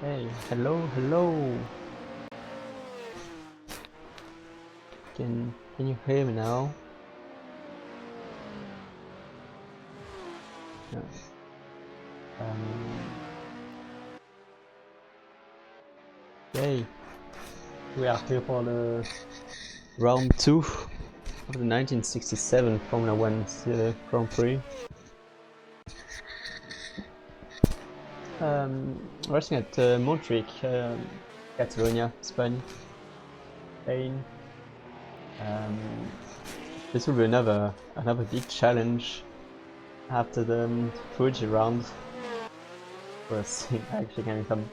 Hey, hello, hello. Can you hear me now? No. Yay. We are here for the round 2 of the 1967 Formula 1 Grand Prix. Racing at Montjuic, Catalonia, Spain. This will be another big challenge after the Fuji round. We're actually having some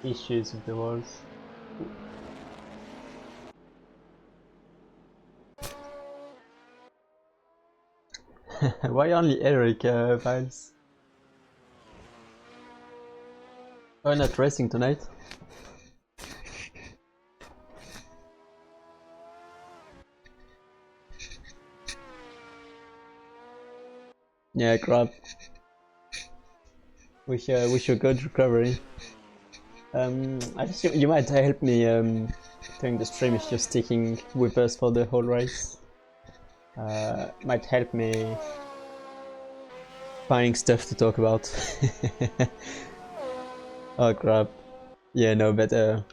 issues with the walls. Why only Erik, Vilez? Why not racing tonight? Yeah, crap. Wish you a good recovery. I guess you might help me during the stream if you're sticking with us for the whole race. Might help me finding stuff to talk about. Oh crap. Yeah, no, better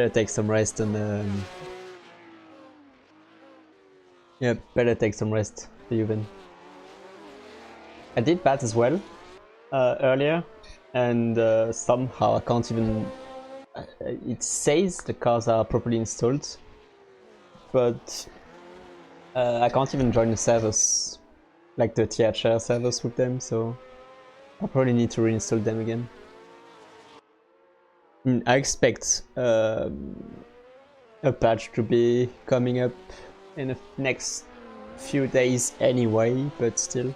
take some rest and yeah, better take some rest for you then. I did that as well earlier, and somehow I can't even. It says the cars are properly installed, but I can't even join the servers, like the THR servers with them, so I probably need to reinstall them again. I expect a patch to be coming up in the next few days anyway, but still.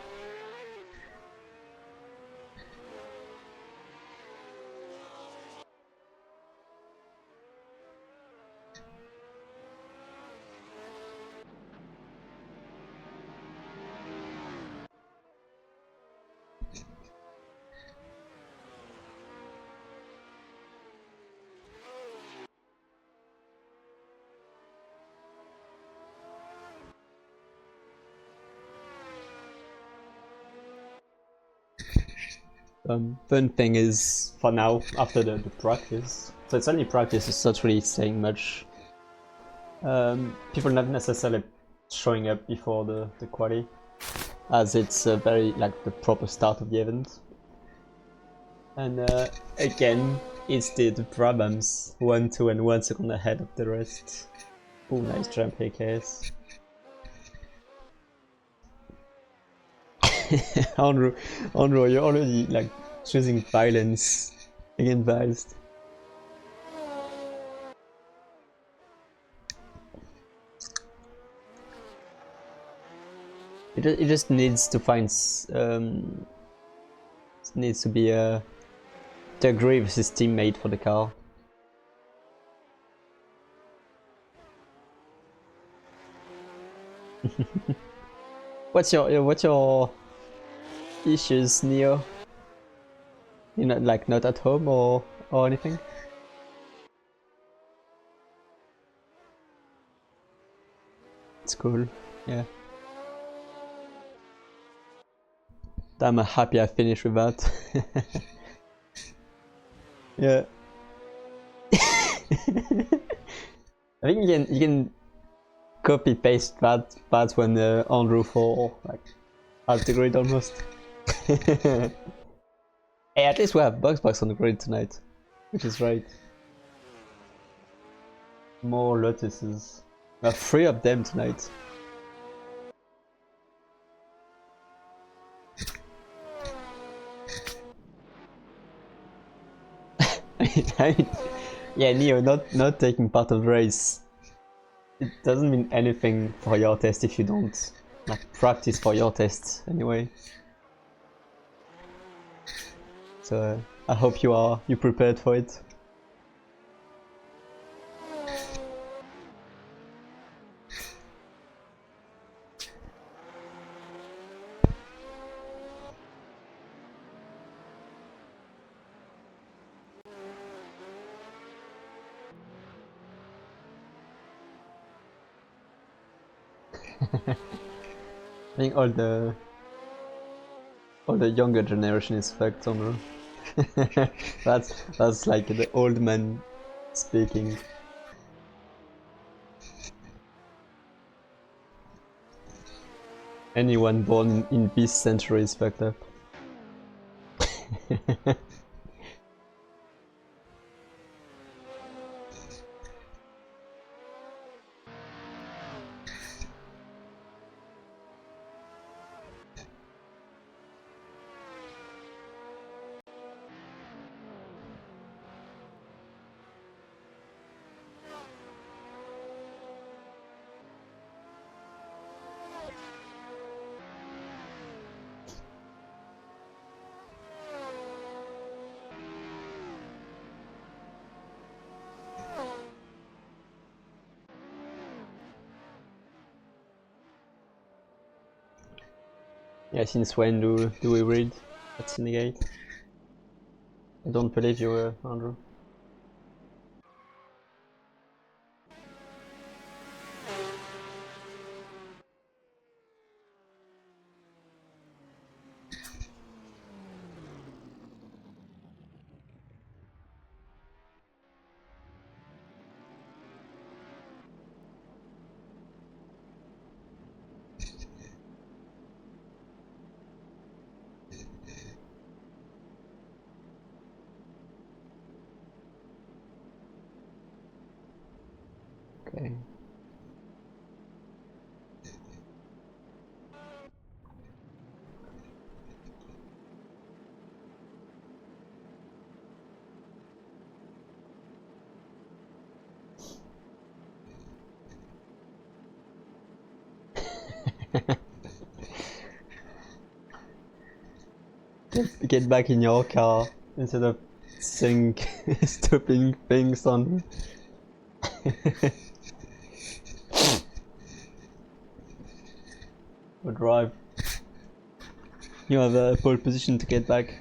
Fun thing is, for now, after the practice, so it's only practice, it's not really saying much. People not necessarily showing up before the quali, as it's very like the proper start of the event. And again, it's the Brabhams 1, 2 and 1 second ahead of the rest. Oh, nice jump, Ickx. Andrew, you're already like choosing violence against Vilez. It just needs to find needs to be to agree with his teammate for the car. What's your issues, Neo? You're not at home or anything? It's cool, yeah. I'm happy I finished with that. Yeah. I think you can copy paste that when Andrew for like half the grid almost. Hey, at least we have DrBoxBox on the grid tonight, which is right. More Lotuses. We have 3 of them tonight. Yeah, Neo, not taking part of the race. It doesn't mean anything for your test if you don't like practice for your test anyway. So I hope you prepared for it. I think all the younger generation is fucked on. That's like the old man speaking. Anyone born in this century is fucked up. Yeah, since when do we read at Syndicate? I don't believe you, Andrew. Okay. Get back in your car instead of saying stupid things on. Or drive. You have a pole position to get back.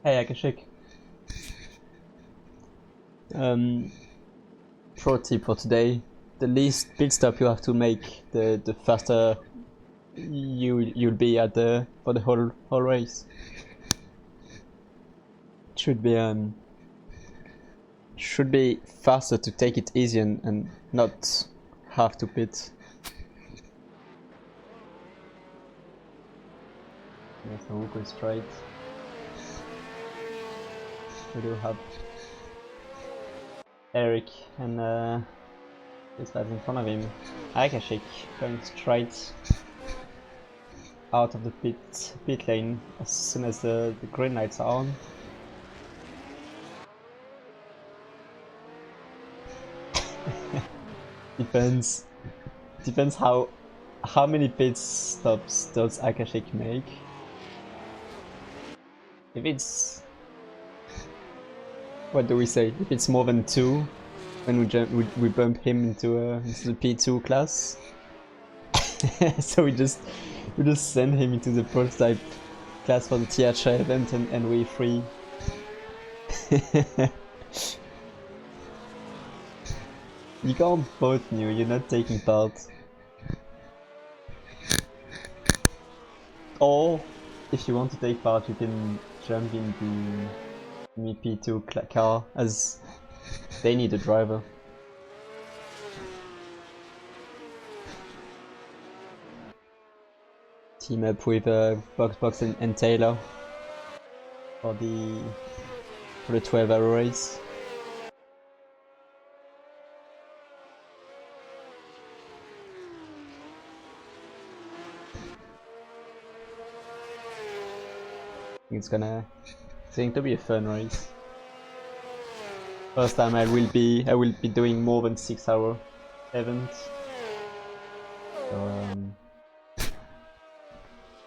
Hey Akashic. Pro tip for today: the least pit stop you have to make, the faster you'll be at for the whole race. It should be faster to take it easy and not have to pit. Yeah, so we'll go straight. We do have Erik and this guy's in front of him. Akashic going straight out of the pit lane as soon as the green lights are on. Depends how many pit stops does Akashic make. If it's, what do we say? If it's more than 2, then we bump him into the P2 class. So we just send him into the prototype class for the THR event and we free. You can't vote new, you're not taking part. Or if you want to take part, you can jump in the P2 car, as they need a driver. Team up with DrBoxBox and Taylor for the 12-hour race. It's going to be a fun race. First time I will be doing more than 6-hour events. So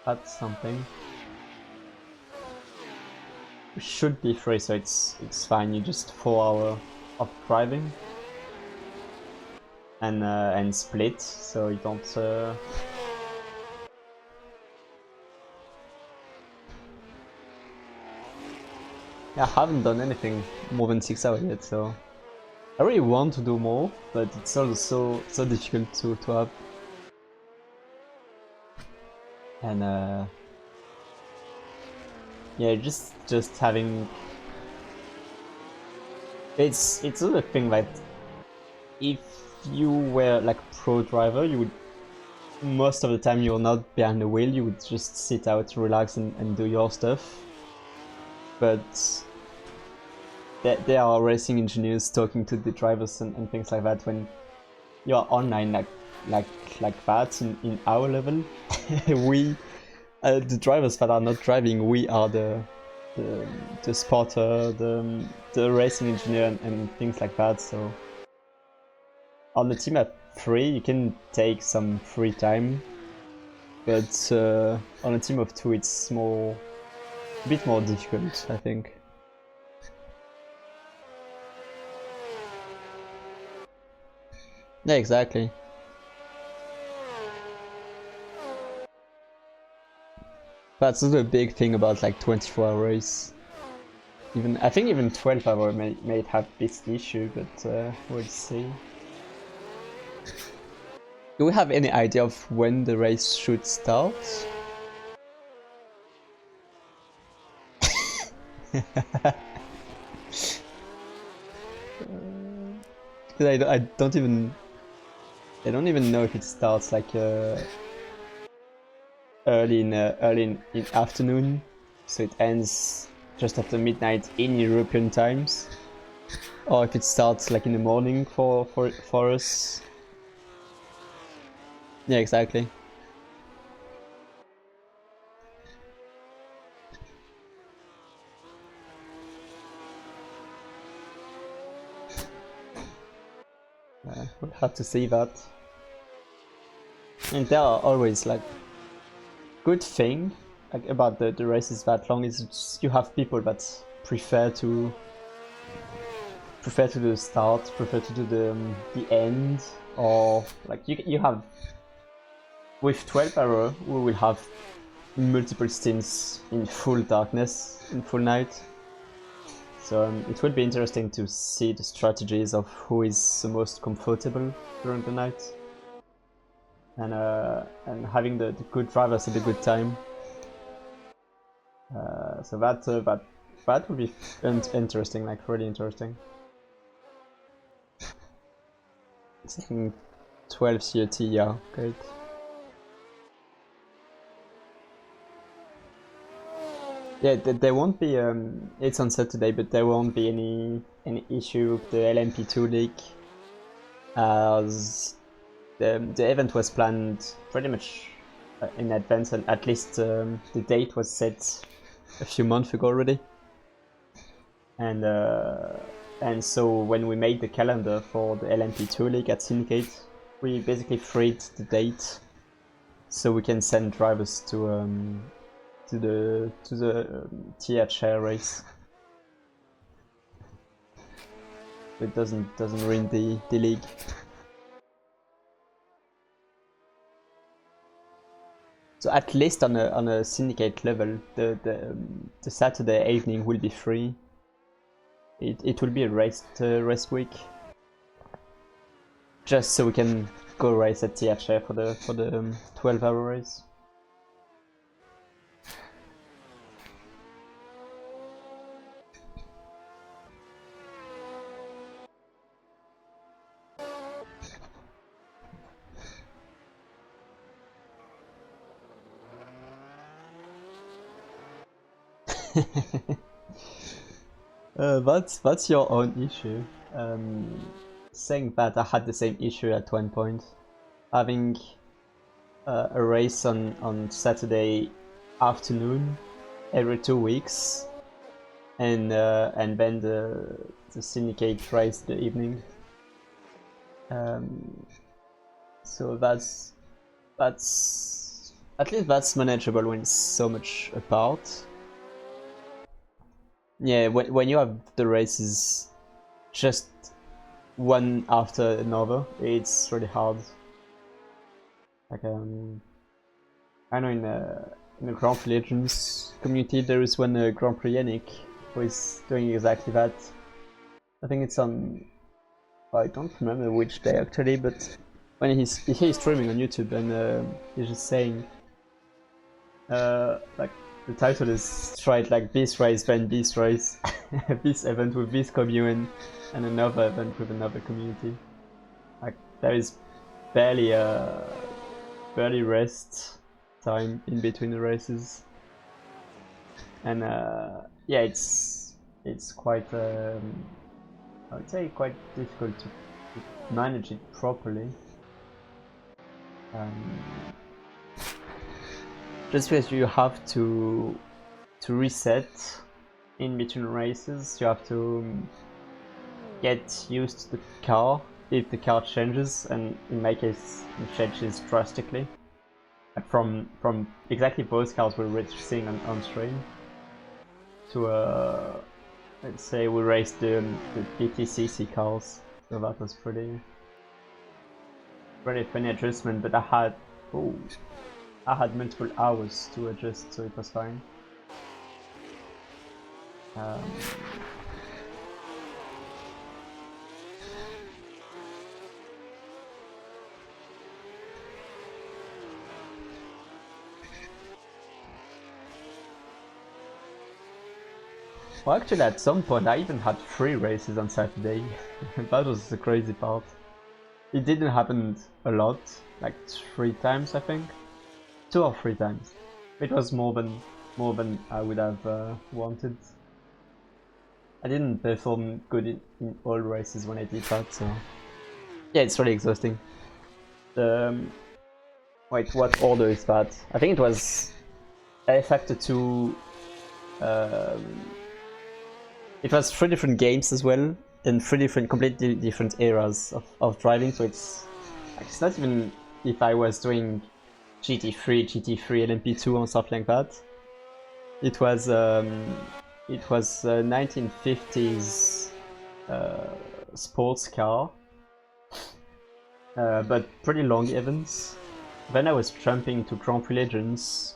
that's something. We should be free, so it's fine. You just 4 hours of driving and split, so you don't. I haven't done anything more than 6 hours yet, so I really want to do more, but it's also so difficult to have. And yeah, just having. It's another thing that if you were like pro driver, you would most of the time you're not behind the wheel. You would just sit out, relax, and do your stuff. But there are racing engineers talking to the drivers and things like that when you're online like that in our level. We the drivers that are not driving, we are the spotter, the racing engineer and things like that. So on the team at 3 you can take some free time, but on a team of 2 it's a bit more difficult, I think. Yeah, exactly. That's the big thing about like 24-hour race. I think even 12-hour may have this issue, but we'll see. Do we have any idea of when the race should start? I don't even know if it starts like early in afternoon, so it ends just after midnight in European times, or if it starts like in the morning for us. Yeah, exactly. We'll have to see that. And there are always like good thing like about the races that long is you have people that prefer to do the start, prefer to do the end, or like you have with 12-hour we will have multiple stints in full darkness, in full night. So it will be interesting to see the strategies of who is the most comfortable during the night, and having the good drivers at a good time. So that will be interesting, like really interesting. It's like 12 COT, yeah, great. Yeah, there won't be. It's on Saturday, but there won't be any issue with the LMP2 league, as the event was planned pretty much in advance, and at least the date was set a few months ago already. And so when we made the calendar for the LMP2 league at Syndicate, we basically freed the date so we can send drivers to the THR race. It doesn't ruin the league. So at least on a syndicate level, the Saturday evening will be free. It will be a rest week, just so we can go race at THR for the 12-hour race. That's your own issue. Saying that I had the same issue at one point, having a race on Saturday afternoon every 2 weeks, and then the the Syndicate race the evening. So that's at least that's manageable when it's so much apart. Yeah, when you have the races just one after another, it's really hard. Like I know in the Grand Prix Legends community there is one Grand Prix Erik who is doing exactly that. I think it's on, I don't remember which day actually, but when he's streaming on YouTube and he's just saying like the title is straight like this race then this race, this event with this commune and another event with another community. Like there is barely rest time in between the races, and yeah, it's quite I would say quite difficult to manage it properly. Just because you have to reset in between races, you have to get used to the car if the car changes, and in my case it changes drastically. From exactly those cars we're racing on stream to let's say we raced the BTCC cars, so that was pretty funny adjustment, but I had multiple hours to adjust, so it was fine. Well, actually at some point I even had 3 races on Saturday. That was the crazy part. It didn't happen a lot, like 3 times I think. 2 or 3 times. It was more than I would have wanted. I didn't perform good in all races when I did that, so yeah, it's really exhausting. Wait, what order is that? I think it was Factor 2. It was 3 different games as well, in 3 completely different eras of driving, so it's not even if I was doing GT3, LMP2 or stuff like that. It was 1950s sports car, but pretty long events. Then I was jumping to Grand Prix Legends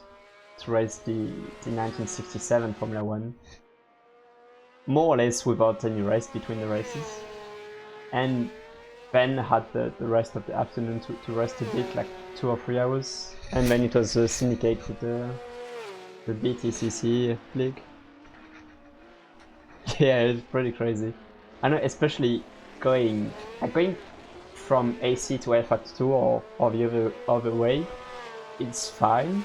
to race the 1967 Formula 1. More or less without any rest between the races, and then had the rest of the afternoon to rest a bit, like 2 or 3 hours, and then it was a Syndicate with the BTCC league. Yeah, it's pretty crazy. I know, especially going from AC to F Factor 2 or the other way, it's fine,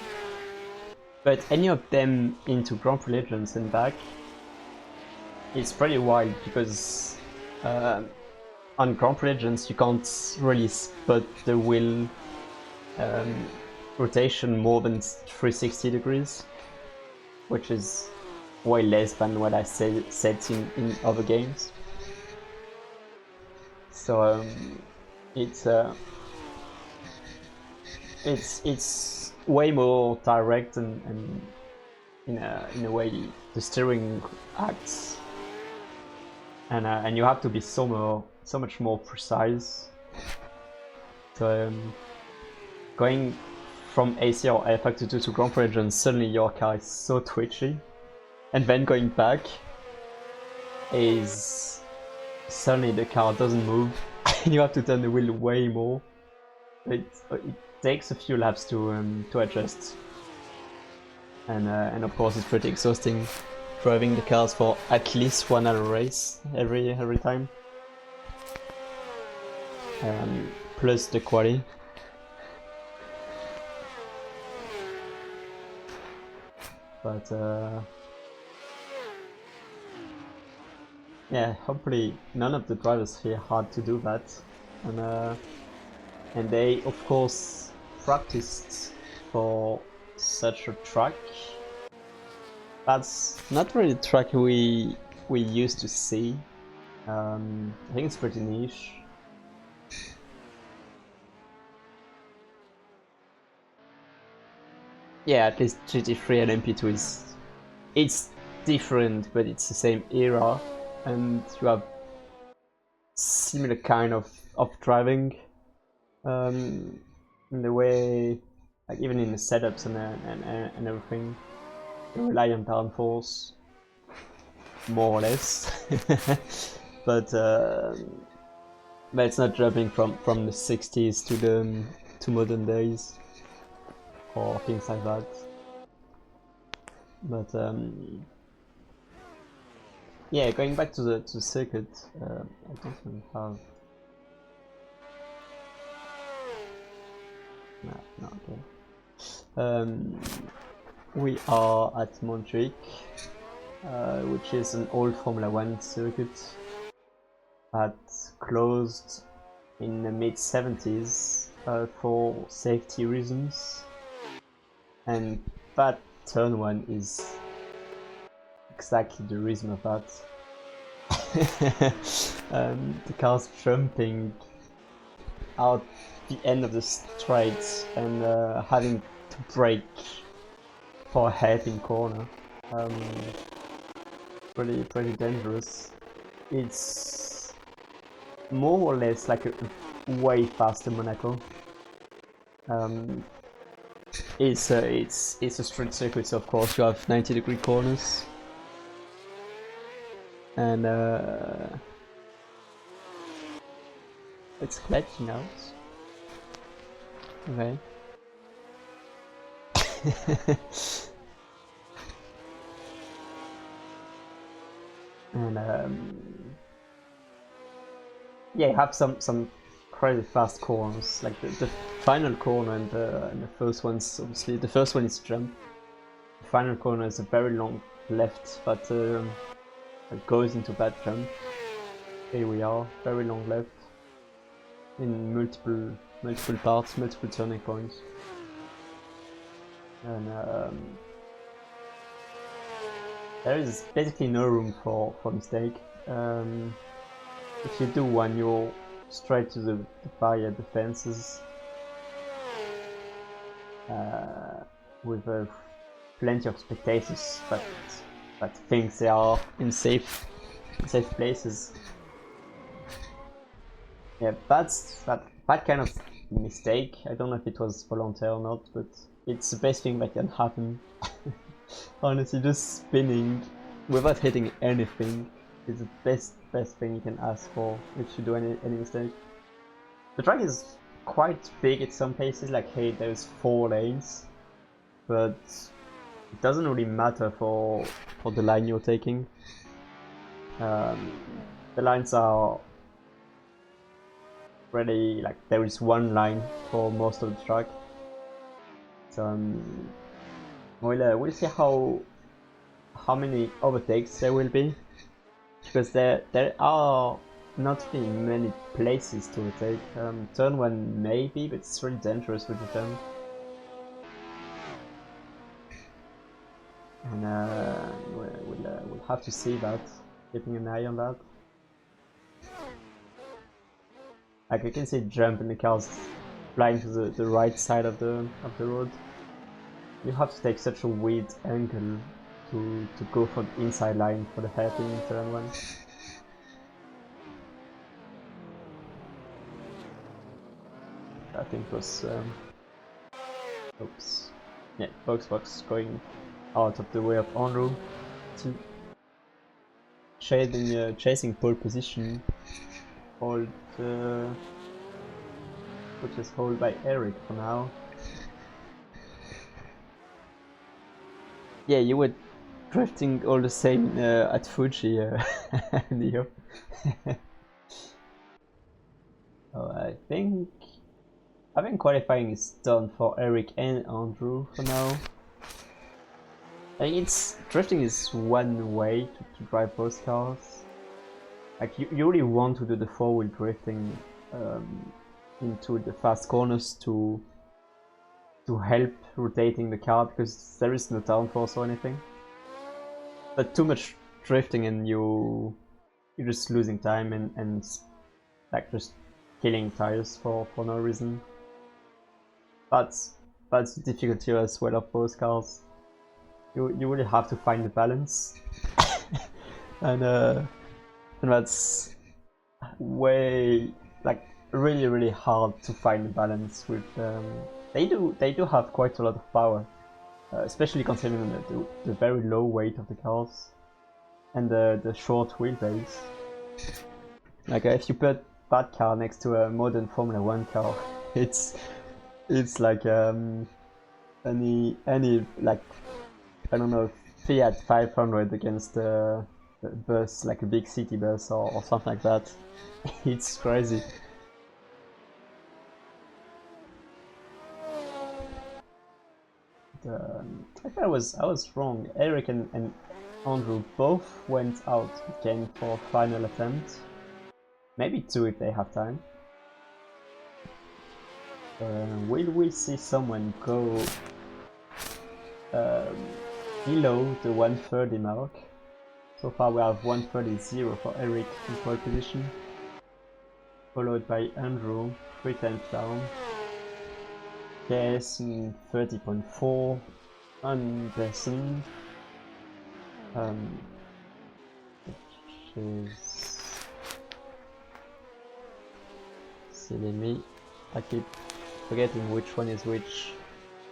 but any of them into Grand Prix Legends and back, it's pretty wild, because on Grand Prix Legends you can't really spot the wheel rotation more than 360 degrees, which is way less than what I set in other games. So it's way more direct, and in a way the steering acts. And you have to be so much more precise. So going from AC or F Factor 2 to Grand Prix Legends, suddenly your car is so twitchy, and then going back is suddenly the car doesn't move, and you have to turn the wheel way more. It takes a few laps to adjust, and of course it's pretty exhausting driving the cars for at least 1 hour race every time, plus the quali. But yeah, hopefully none of the drivers here had to do that, and they of course practiced for such a track. That's not really the track we used to see I think it's pretty niche. Yeah, at least GT3 and MP2 is... It's different, but it's the same era, and you have similar kind of driving in the way, like even in the setups and everything. You rely on downforce, more or less, but it's not jumping from the 60s to modern days or things like that. But yeah, going back to the circuit, I don't really have. No, okay. We are at Montjuic, which is an old Formula 1 circuit that closed in the mid-70s for safety reasons, and that turn 1 is exactly the reason of that. The car's jumping out the end of the straight and having to brake for a hairpin corner. Pretty dangerous. It's more or less like a way faster Monaco. It's a straight circuit, so of course you have 90-degree corners, and it's glitching out. Okay. And yeah, you have some crazy fast corners, like the final corner and the first one's obviously the first one is jump. The final corner is a very long left, but it goes into that jump. Here we are, very long left in multiple parts, multiple turning points, and there is basically no room for mistake. If you do one, you're straight to the barrier defenses with plenty of spectators, but think they are in safe places. Yeah, that's that kind of mistake. I don't know if it was voluntary or not, but it's the best thing that can happen. Honestly, just spinning without hitting anything is the best thing you can ask for if you do any mistake. The track is quite big at some places, like hey, there's 4 lanes, but it doesn't really matter for the line you're taking. The lines are really like there is one line for most of the track. So we'll see how many overtakes there will be, because there are not really many places to overtake. Turn 1 maybe, but it's really dangerous with the turn. And we'll have to see that, keeping an eye on that. Like you can see jump and the car's flying to the right side of the road. You have to take such a weird angle to go for the inside line for the hairpin in turn 1. I think it was oops. Yeah, DrBoxBox going out of the way of Andrew to chasing pole position, which is held by Erik for now. Yeah, you were drifting all the same at Fuji, Neo. Oh, I think qualifying is done for Erik and Andrew for now. I think drifting is one way to drive both cars. Like you really want to do the 4-wheel drifting into the fast corners to help rotating the car, because there is no downforce or anything. But too much drifting and you you're just losing time and like just killing tires for no reason. That's the difficulty as well of both cars. You really have to find the balance, and that's way like really hard to find the balance with. They do have quite a lot of power, especially considering the very low weight of the cars and the short wheelbase. Like if you put that car next to a modern Formula 1 car, it's like any like I don't know, Fiat 500 against a bus, like a big city bus or something like that. It's crazy. I was wrong. Erik and Andrew both went out again for final attempt. Maybe 2 if they have time. Will we see someone go below the 130 mark? So far we have 130.0 for Erik in pole position, followed by Andrew 3 times down. Yes, 30.4. Andersson, which is silly me. I keep forgetting which one is which.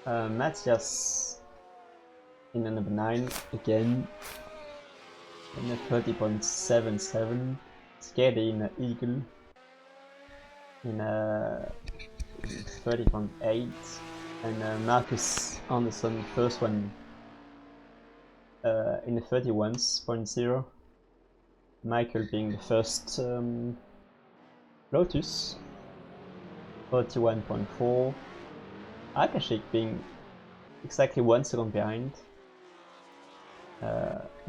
Mathias in a number 9 again in a 30.77. Scary in a Eagle in a 30.8, and Marcus Andersson first one in a 31.0. Michael being the first Lotus 41.4. Akashic being exactly 1 second behind.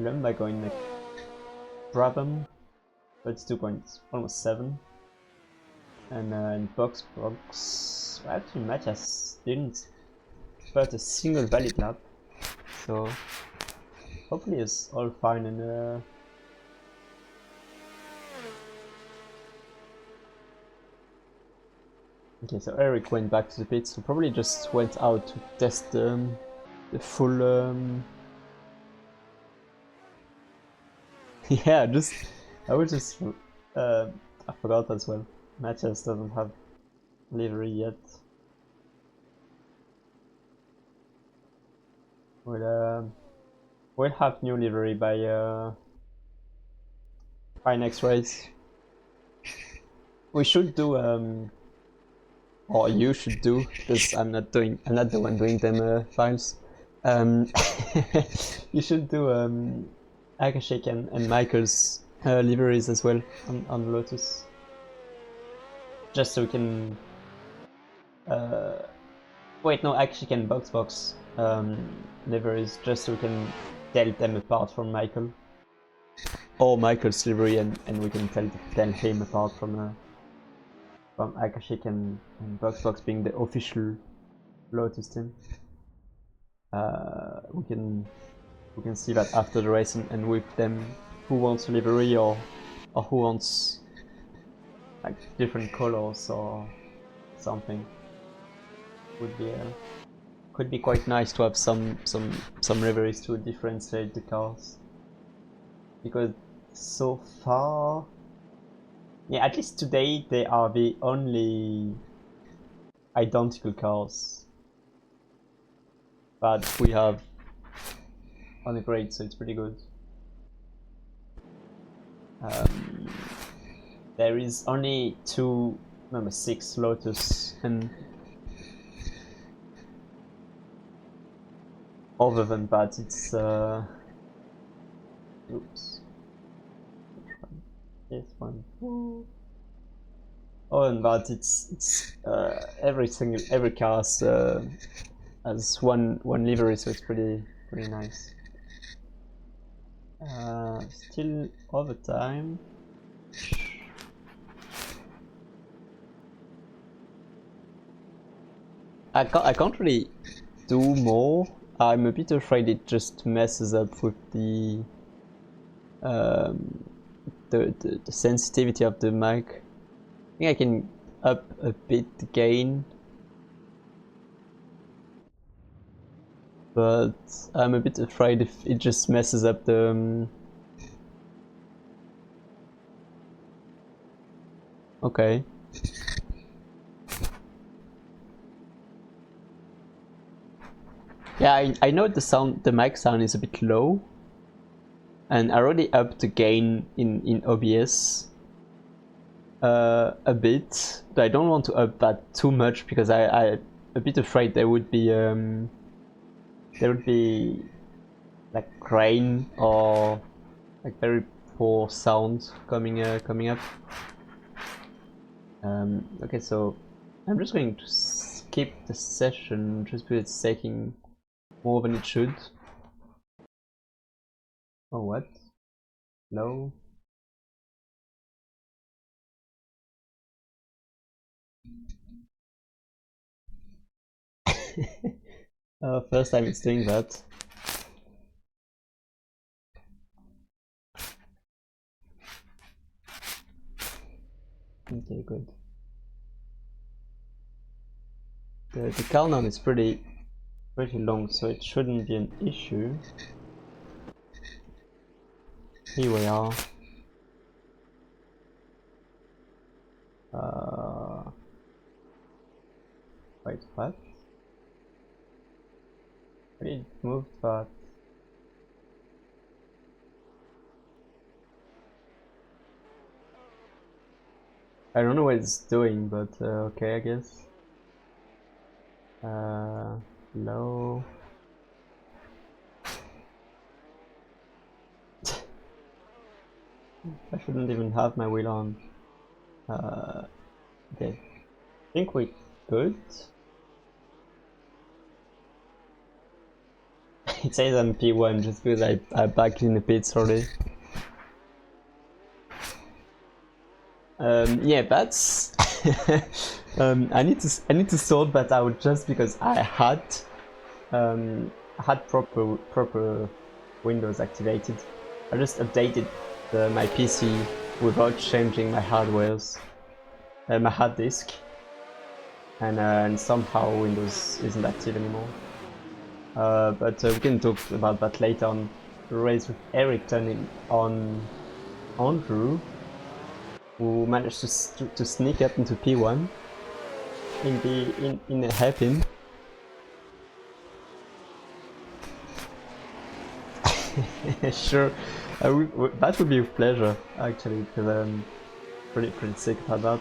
Lumbago in the Brabham 32.7. And in DrBoxBox, actually Mathias didn't put a single valid lap, so hopefully it's all fine. And okay, so Erik went back to the pits, so probably just went out to test the full yeah, I would just I forgot as well. Mathias doesn't have livery yet. We'll have new livery by next race. We should do or you should do, because I'm not the one doing them files. You should do Akashic and Michael's liveries as well on Lotus. Just so we can wait, no, Akashic and DrBoxBox liveries, just so we can tell them apart from Michael, or Michael's livery, and we can tell him apart from Akashic and DrBoxBox being the official Lotus team. We can see that after the race and with them who wants livery or who wants like different colors or something. Could be quite nice to have some liveries to differentiate the cars, because so far, yeah, at least today they are the only identical cars that we have on the grade, so it's pretty good. There is only 2 number 6 Lotus, and other than that it's oops, this one. Other than that it's every car has one livery, so it's pretty nice. Still overtime. I can't really do more. I'm a bit afraid it just messes up with the the sensitivity of the mic. I think I can up a bit the gain, but I'm a bit afraid if it just messes up the. Okay. Yeah, I know the mic sound is a bit low, and I already upped the gain in OBS a bit, but I don't want to up that too much because I'm a bit afraid there would be like grain or like very poor sound coming up. Okay, so I'm just going to skip the session just because it's taking more than it should. Oh, what? No. First time it's doing that. Okay, good. The countdown is pretty long, so it shouldn't be an issue. Here we are. Wait, what? I didn't move that. I don't know what it's doing, but okay, I guess. Low. I shouldn't even have my wheel on. Okay. I think we're good. It says I'm P1 just because I backed in the pits already. Yeah, that's. I need to sort that out just because I had proper Windows activated. I just updated my PC without changing my hardwares, my hard disk, and somehow Windows isn't active anymore. But we can talk about that later on. The race with Erik turning on Andrew, who managed to sneak up into P1 in a hairpin. Sure, that would be with pleasure actually, because I'm pretty sick about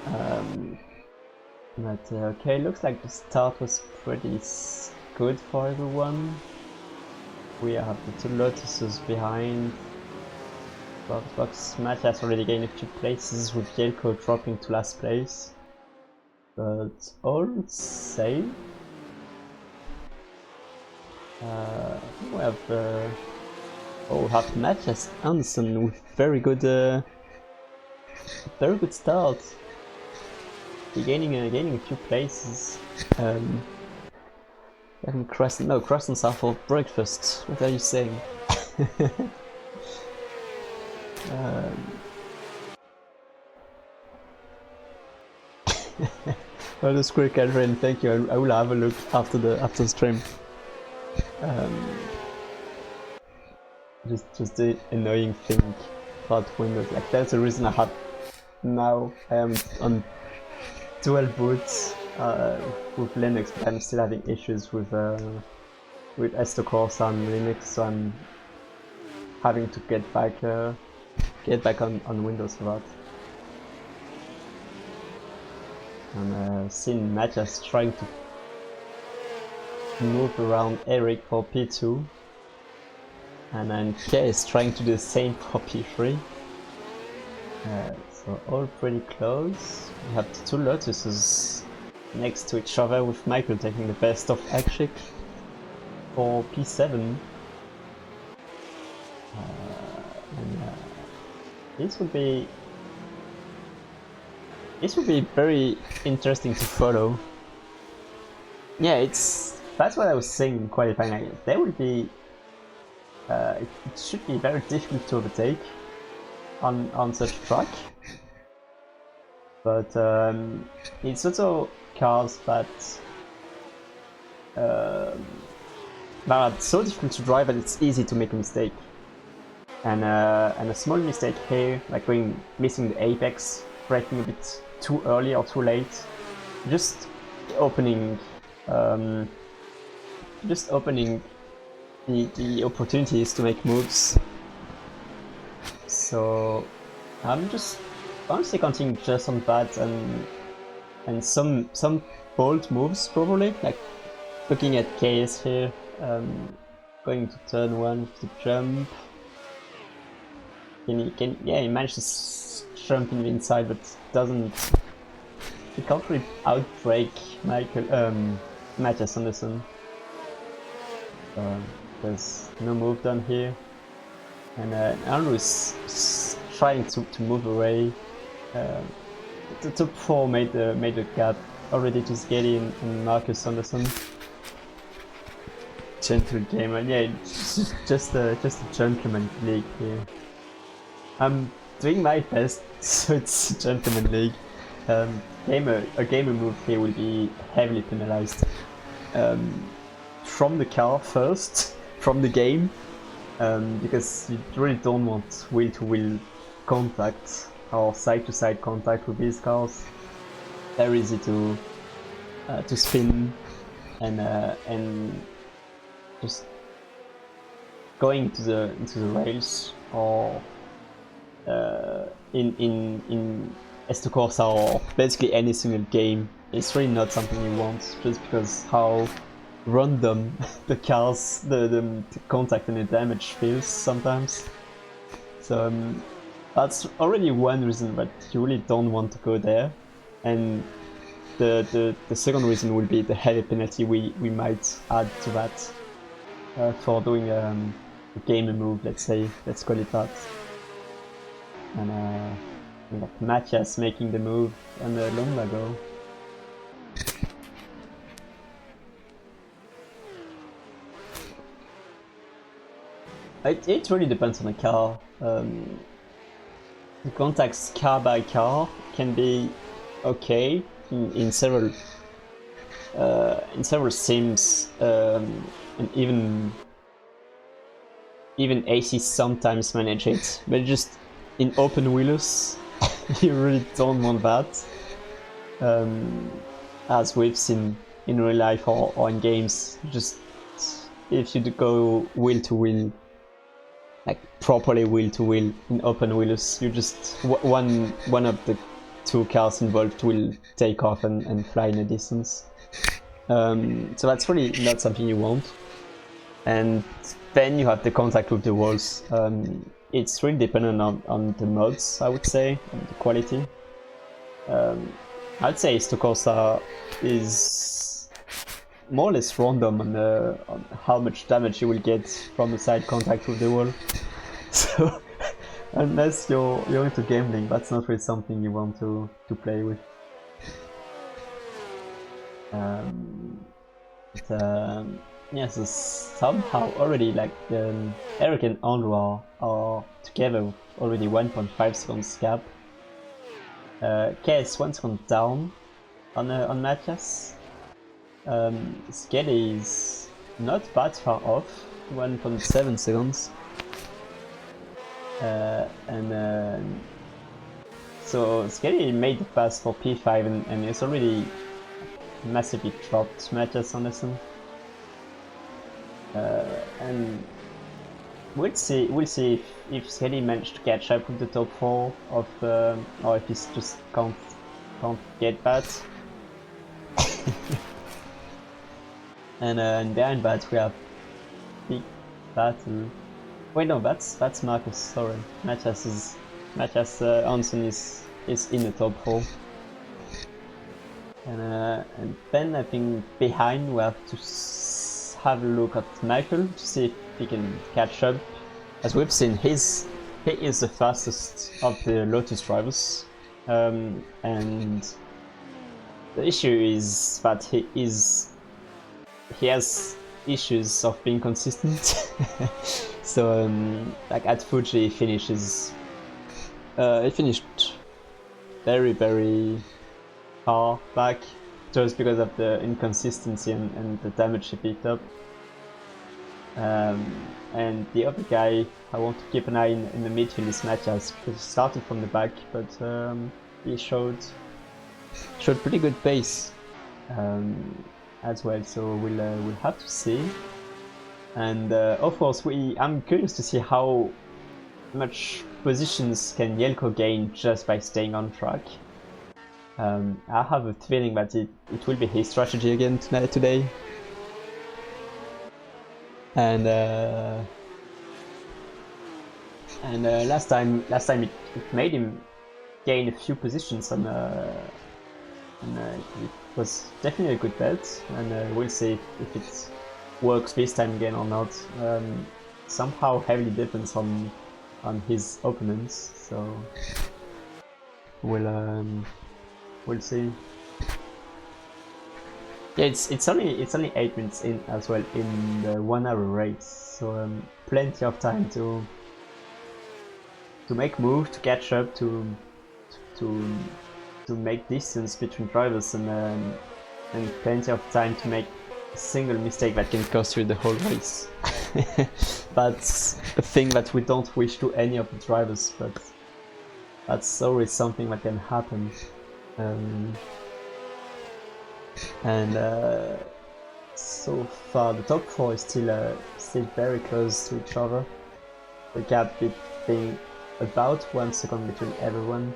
that. But okay, looks like the start was pretty good for everyone. We have the two Lotuses behind. DrBoxBox Mathias already gained a few places, with Jelko dropping to last place. But all safe. We have Mathias Andersson with very good start. Gaining a few places. Croissants are for breakfast. What are you saying? Well, that's quick, Adrian. Thank you. I will have a look after the stream. Just the annoying thing about Windows. Like that's the reason I have now. I am on dual boots with Linux, but I'm still having issues with Assetto Corsa and Linux, so I'm having to get back on Windows for that. And seeing Mathias trying to move around Erik for P2, and then Kian is trying to do the same for P3. So all pretty close. We have the two Lotuses next to each other, with Michael taking the best of Akashic for P7. This would be very interesting to follow. Yeah, that's what I was saying in qualifying. There will be it should be very difficult to overtake. on such track. But it's also cars that are so difficult to drive that it's easy to make a mistake. And a small mistake here, like missing the apex, braking a bit too early or too late, just opening the opportunities to make moves. So I'm just honestly counting just on that and some bold moves probably, like looking at KS here, going to turn 1 with the jump. He managed to jump in the inside, but he can't really outbrake Mathias Andersson. There's no move done here, and Andrew is trying to move away. The top 4 made a gap already to Skady and Marcus Andersson. Gentle game, and yeah, it's just a gentleman league here. I'm doing my best, so it's a gentleman league. A gamer move here will be heavily penalized. From the car first, from the game, because you really don't want wheel-to-wheel contact or side-to-side contact with these cars. They're easy to spin and just going into the rails, or in Assetto Corsa or basically any single game, it's really not something you want, just because how random the cars, the contact and the damage feels sometimes. So that's already one reason that you really don't want to go there, and the second reason will be the heavy penalty we might add to that for doing a gamer move, let's call it that. And Mathias making the move on the Lumbago. It really depends on the car. The contacts car by car can be okay in several sims, and even AC sometimes manage it, but just in open wheelers you really don't want that, as we've seen in real life or in games. Just if you go wheel to wheel, like properly wheel to wheel in open wheelers, you just one of the 2 cars involved will take off and fly in a distance. So that's really not something you want. And then you have the contact with the walls. It's really dependent on the mods, I would say, and the quality. I'd say Assetto Corsa is more or less random on how much damage you will get from the side contact with the wall. So unless you're into gambling, that's not really something you want to play with. Yeah, so somehow already, like, Erik and Andrew are together already 1.5 seconds gap. KS 1 second down on Mathias. Skady is not that far off, 1.7 seconds. So Skady made the pass for P5 and it's already massively dropped Mathias Andersson. And we'll see if Skady managed to catch up with the top 4 of or if he just can't get that. And behind that we have big battle. Wait, no, that's Marcus. Sorry, Mathias Anton is in the top 4. And then I think behind we have to have a look at Michael to see if he can catch up. As we've seen, he is the fastest of the Lotus drivers, and the issue is that he has issues of being consistent. So like at Fuji he finishes He finished very far back just because of the inconsistency and the damage he picked up. And the other guy I want to keep an eye in the midfield is Mathias, because he started from the back, but he showed pretty good pace as well. So we'll have to see. And of course, I'm curious to see how much positions can Jelko gain just by staying on track. I have a feeling that it will be his strategy again today. And last time it made him gain a few positions and it was definitely a good bet, and we'll see if it works this time again or not. Somehow heavily depends on his opponents, so we'll see. Yeah, it's only 8 minutes in as well in the 1 hour race, so plenty of time to make move, to catch up, to make distance between drivers, and plenty of time to make a single mistake that can cost you the whole race. That's a thing that we don't wish to any of the drivers, but that's always something that can happen. And so far the top 4 is still very close to each other. The gap being about 1 second between everyone.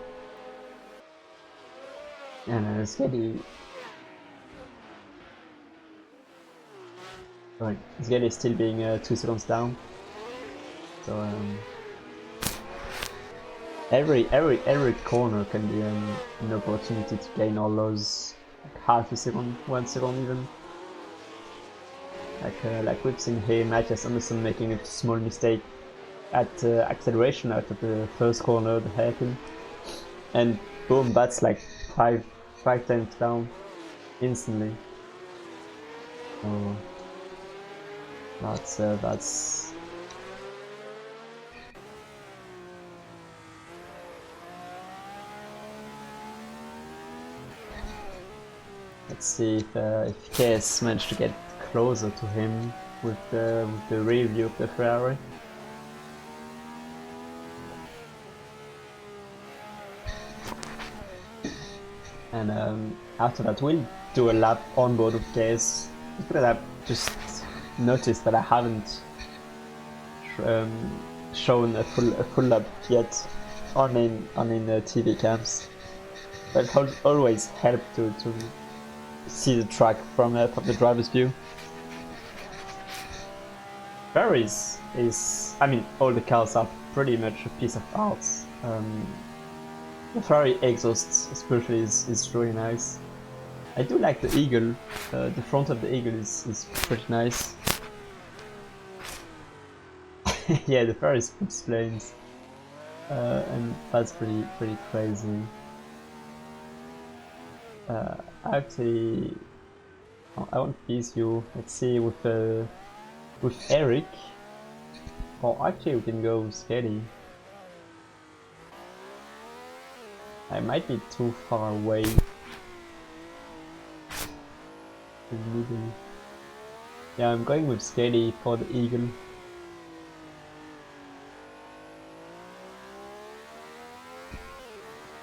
And Skady is still being 2 seconds down. So every corner can be an opportunity to gain all those, like half a second, 1 second even. Like we've seen here, Mathias Andersson making a small mistake at acceleration out of the first corner, the hairpin, and boom, that's like 5 tenths down instantly. So that's let's see if KS managed to get closer to him with the rear view of the Ferrari. And after that we'll do a lap on board of KS, because I just noticed that I haven't shown a full lap yet on in TV cams. But it always help to see the track from the driver's view. Ferrari is, I mean, all the cars are pretty much a piece of art. The Ferrari exhaust especially is really nice. I do like the eagle. The front of the eagle is pretty nice. Yeah, the Ferrari puts flames, and that's pretty crazy. Actually, I want this view. Let's see with Erik, or actually we can go with Skady. I might be too far away. Yeah, I'm going with Skady for the eagle.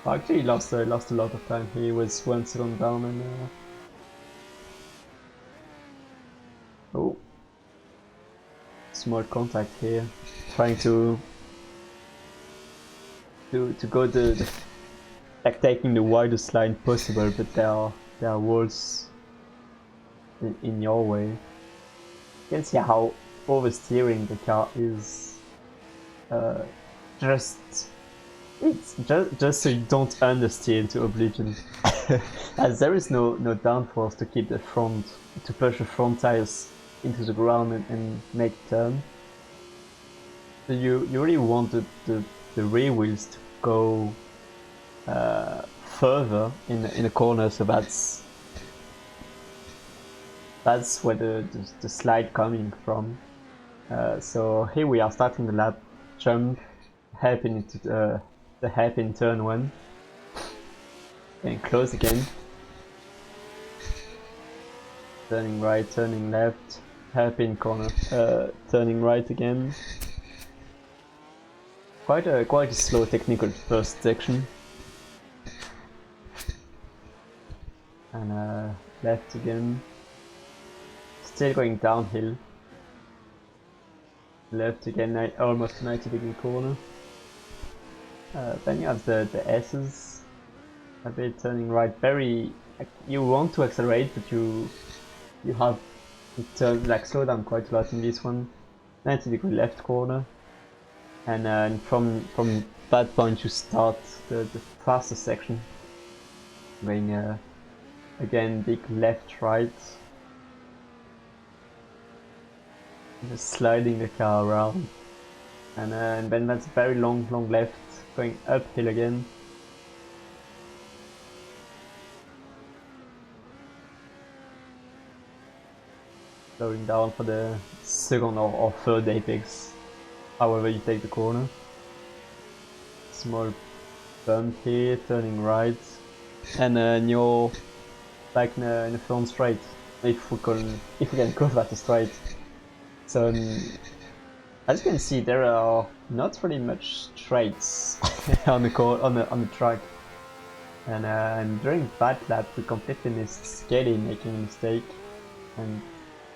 Actually, lost a lot of time. He was 1 second down, and oh, small contact here, trying to go like taking the widest line possible, but there are walls in your way. You can see how oversteering the car is. It's just so you don't understeer into oblivion, as there is no downforce to keep to push the front tires into the ground and make a turn. So you really want the rear wheels to go further in the corner, so that's where the slide coming from. So here we are starting the lap, jump, hairpin into the the hairpin turn 1. Getting close again. Turning right, turning left, hairpin corner, turning right again. Quite a slow technical first section. And left again. Still going downhill. Left again, almost 90-degree corner. Then you have the S's. A bit turning right, very... You want to accelerate, but you have to turn, like, slow down quite a lot in this one. 90-degree left corner. And from that point you start the faster section. Going again, big left, right. Just sliding the car around. And then that's very long left, going uphill again. Slowing down for the second or third apex, however you take the corner. Small bump here, turning right. And you're back in a front straight, if we can call that a straight. So as you can see, there are not really much straights on the track. And during that lap we completely missed Edyn making a mistake and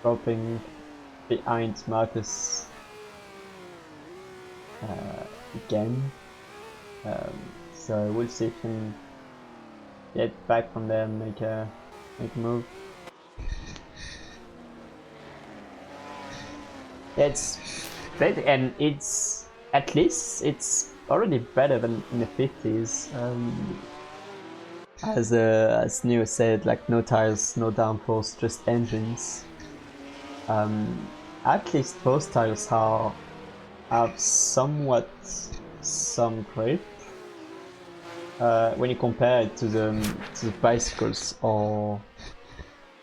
dropping behind Marcus again. So we'll see if we can get back from there and make a move. It's better, and it's at least it's already better than in the 50s. As Neo said, like no tires, no downforce, just engines. At least those tires have somewhat some grip when you compare it to the bicycles or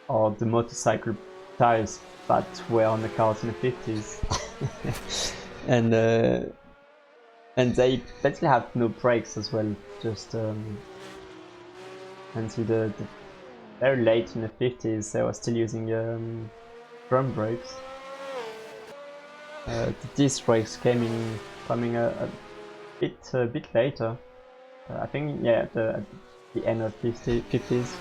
the motorcycle tires that were on the cars in the 50s. and they basically have no brakes as well, just and see the very late in the 50s they were still using drum brakes. The disc brakes coming a bit later. I think, yeah, at the end of 50s.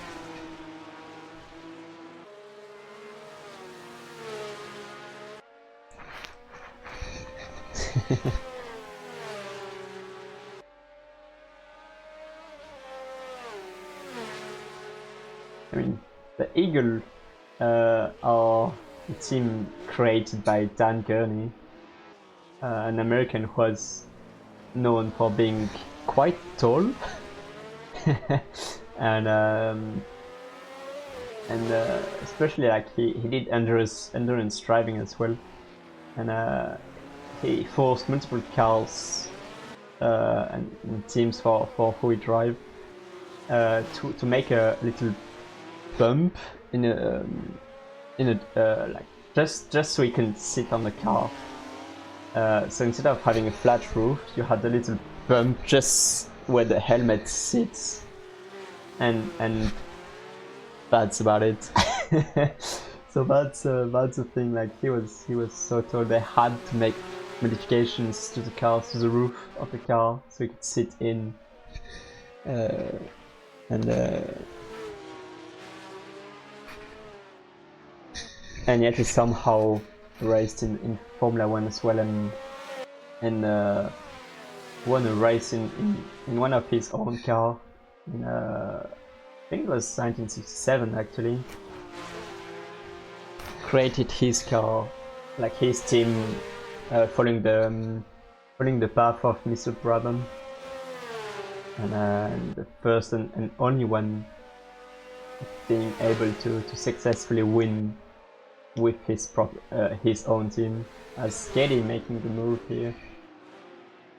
I mean, the Eagle are a team created by Dan Gurney, an American who was known for being quite tall and especially like he did endurance driving as well, and he forced multiple cars and teams for who he drive to make a little bump in a like just so he can sit on the car. So instead of having a flat roof, you had a little bump just where the helmet sits, and that's about it. So that's the thing. Like he was so tall, they had to make modifications to the car, to the roof of the car, so he could sit in, and yet he somehow raced in Formula 1 as well, and won a race in one of his own car in I think it was 1967 actually. Created his car, like his team, following the path of Mr. Brabham, and the first and only one being able to successfully win with his own team, as Edyn making the move here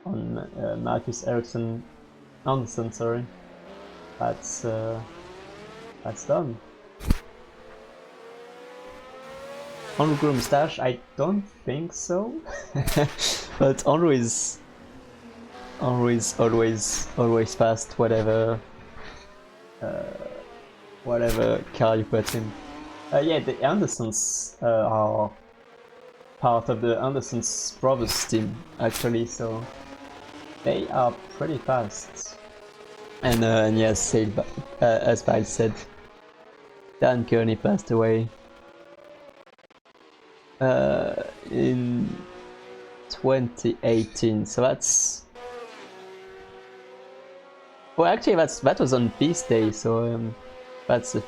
on Marcus Andersson, sorry. That's done. Andrew grew a moustache? I don't think so. But Andrew is always fast, whatever car you put in. Yeah, the Anderssons are part of the Andersson's brothers team actually, so they are pretty fast. And yes, as Vilez said, Dan Gurney passed away in 2018, so that's... Well, actually, that was on Peace Day, so that's the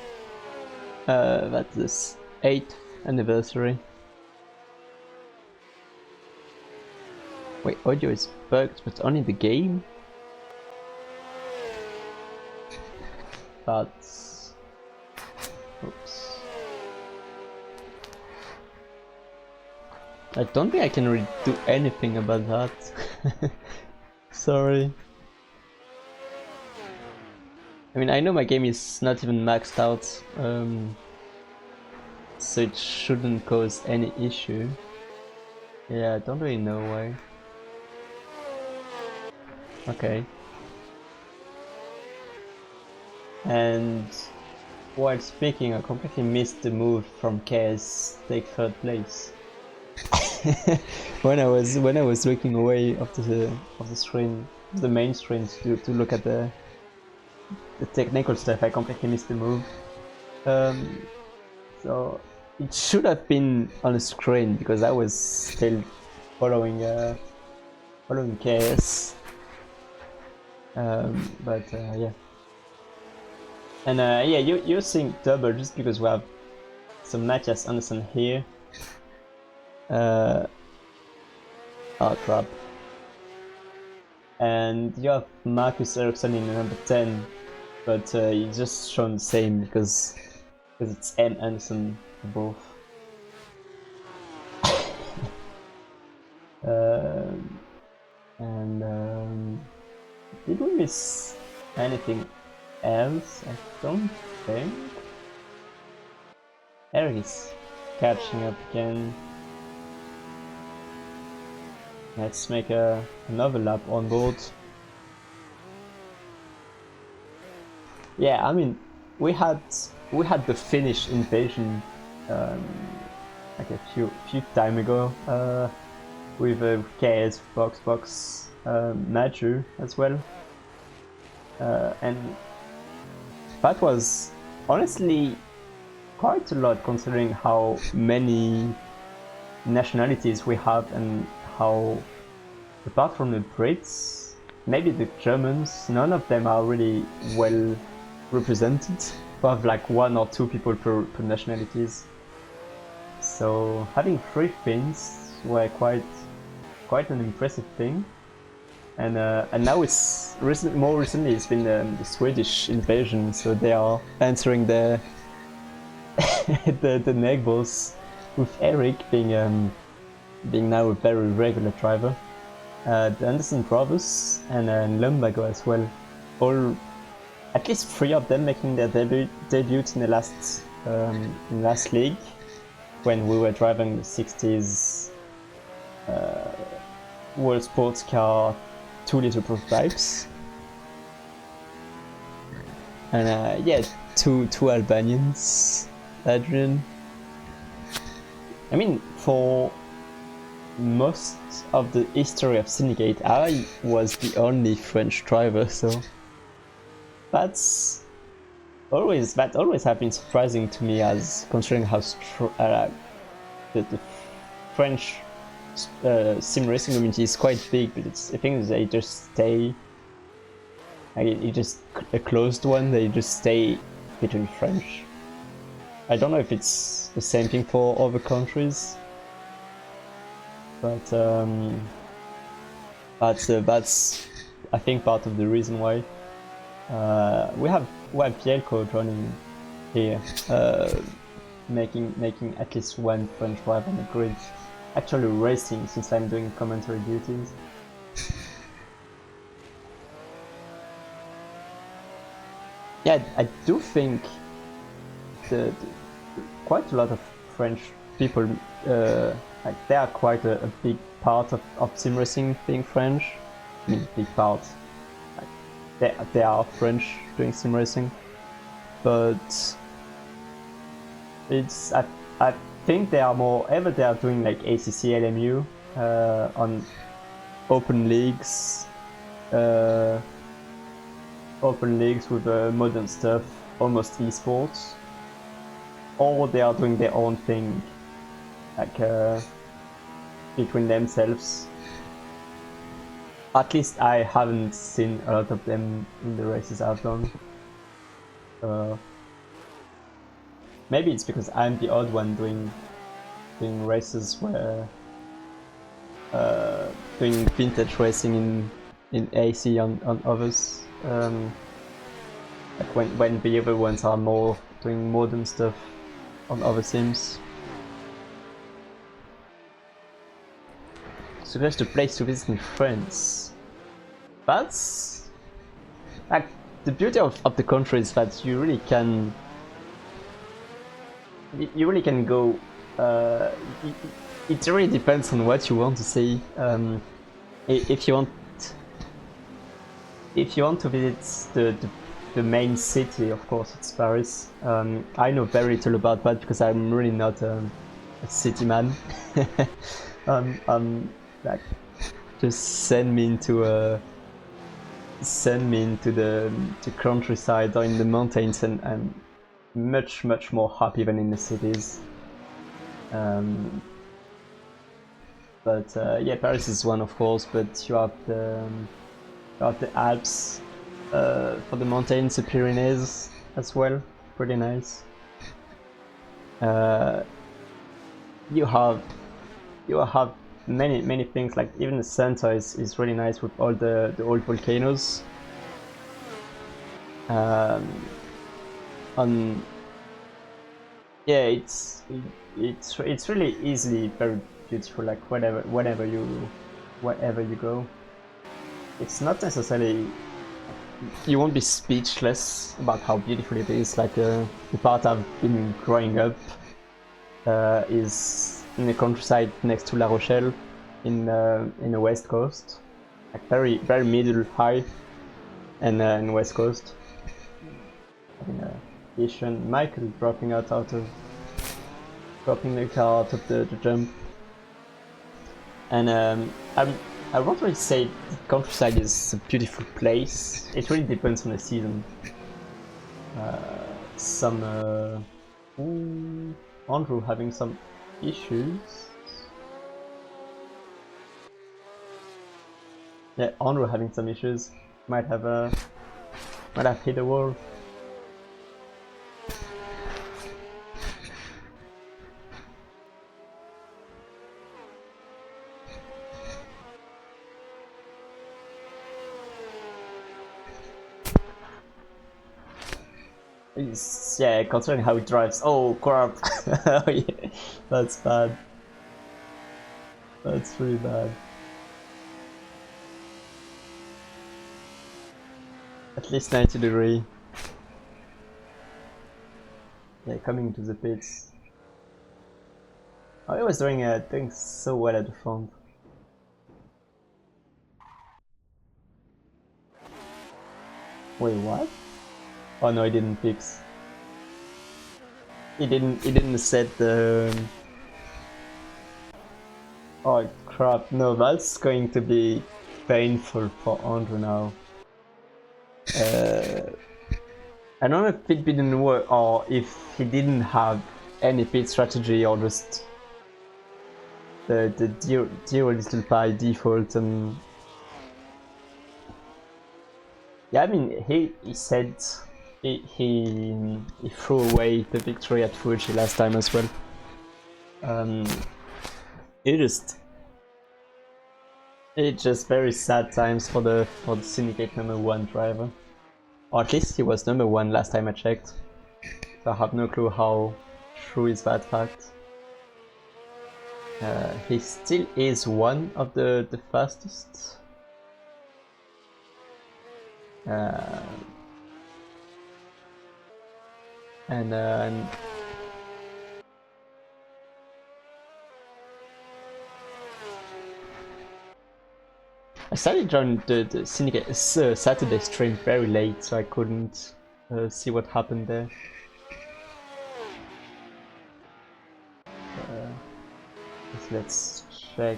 8th anniversary. Wait, audio is bugged, but only the game? But... Oops. I don't think I can really do anything about that. Sorry. I mean, I know my game is not even maxed out, so it shouldn't cause any issue. Yeah, I don't really know why. Okay. And while speaking, I completely missed the move from KS take 3rd place. when I was looking away of the screen, the main screen, to look at the technical stuff, I completely missed the move. So it should have been on the screen because I was still following KS. But yeah. And yeah, you're seeing double just because we have some Mathias Andersson here. Oh crap. And you have Marcus Ericsson in number 10, but he's just shown the same because it's M. Andersson for both. Did we miss anything else? I don't think. Erik is catching up again. Let's make another lap on board. Yeah, I mean, we had the Finnish invasion like a few time ago with KS DrBoxBox Mathieu as well, and that was honestly quite a lot considering how many nationalities we have and how, apart from the Brits, maybe the Germans, none of them are really well represented. We have like 1 or 2 people per nationalities. So having 3 Finns were quite an impressive thing. And now it's more recently it's been the Swedish invasion, so they are answering the the neck balls, with Erik being now a very regular driver. The Andersson brothers and Lumbago as well, all at least 3 of them making their debut in the last league, when we were driving the 60s World Sports Car 2-liter prototypes. And yeah, two Albanians, Adrian. I mean, for most of the history of Syndicate, I was the only French driver, so that always have been surprising to me, as considering how the French sim racing community is quite big, but I think they just stay. It's just a closed one. They just stay between French. I don't know if it's the same thing for other countries, but that's I think part of the reason why we have Bielko joining here, making at least 1 French driver on the grid, actually racing, since I'm doing commentary duties. Yeah, I do think quite a lot of French people, like they are quite a big part of sim racing being French. I mean, big part. Like, they are French doing sim racing, but it's I think they are more ever they are doing like ACC LMU on open leagues with modern stuff, almost esports, or they are doing their own thing, like between themselves. At least I haven't seen a lot of them in the races I've done. Maybe it's because I'm the odd one doing races where doing vintage racing in AC on others. Like when the other ones are more doing modern stuff on other sims. So that's the place to visit in France. That's like the beauty of the country is that you really can go. It really depends on what you want to see. If you want to visit the main city, of course it's Paris. I know very little about that because I'm really not a city man. Like, just send me into the countryside or in the mountains, and I'm much more happy than in the cities. But yeah, Paris is one, of course. But you have the Alps for the mountains, the Pyrenees as well, pretty nice. You have many things, like even the center is really nice with all the old volcanoes. Yeah, it's really easily very beautiful. Like whenever you go, it's not necessarily, you won't be speechless about how beautiful it is. Like the part I've been growing up is in the countryside next to La Rochelle, in the west coast, like very middle high, and in west coast. Asian Michael dropping the car out of the jump, and I won't really say the countryside is a beautiful place. It really depends on the season. Andrew having some issues. Yeah, Andrew having some issues. Might have hit a wall. Yeah, considering how it drives. Oh crap! Oh, yeah. That's bad. That's really bad. At least 90 degree. Yeah, coming to the pits. Oh, he was doing so well at the front. Wait, what? Oh no, he didn't fix. He didn't set the. Oh crap! No, that's going to be painful for Andrew now. I don't know if it didn't work or if he didn't have any pit strategy, or just the dear little pie default. And yeah, I mean he said he threw away the victory at Fuji last time as well. It's just very sad times for the Syndicate #1 driver. Or at least he was #1 last time I checked. So I have no clue how true is that fact. He still is one of the fastest. And I started joining the Syndicate Saturday stream very late, so I couldn't see what happened there. Let's check.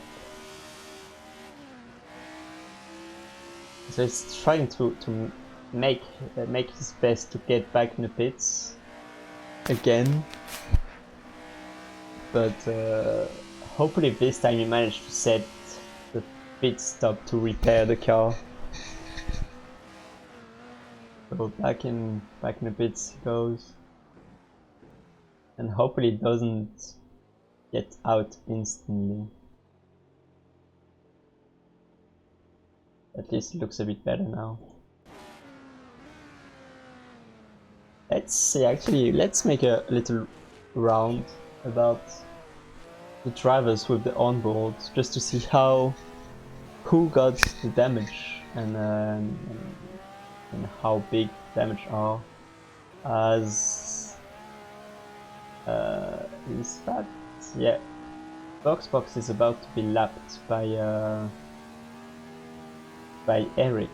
So he's trying to make his best to get back in the pits again, but hopefully this time he managed to set the pit stop to repair the car. So back in the pits he goes, and hopefully it doesn't get out instantly. At least it looks a bit better now. Let's see, actually, let's make a little round about the drivers with the onboard, just to see who got the damage and how big damage are. As is that, yeah, DrBoxBox is about to be lapped by Erik.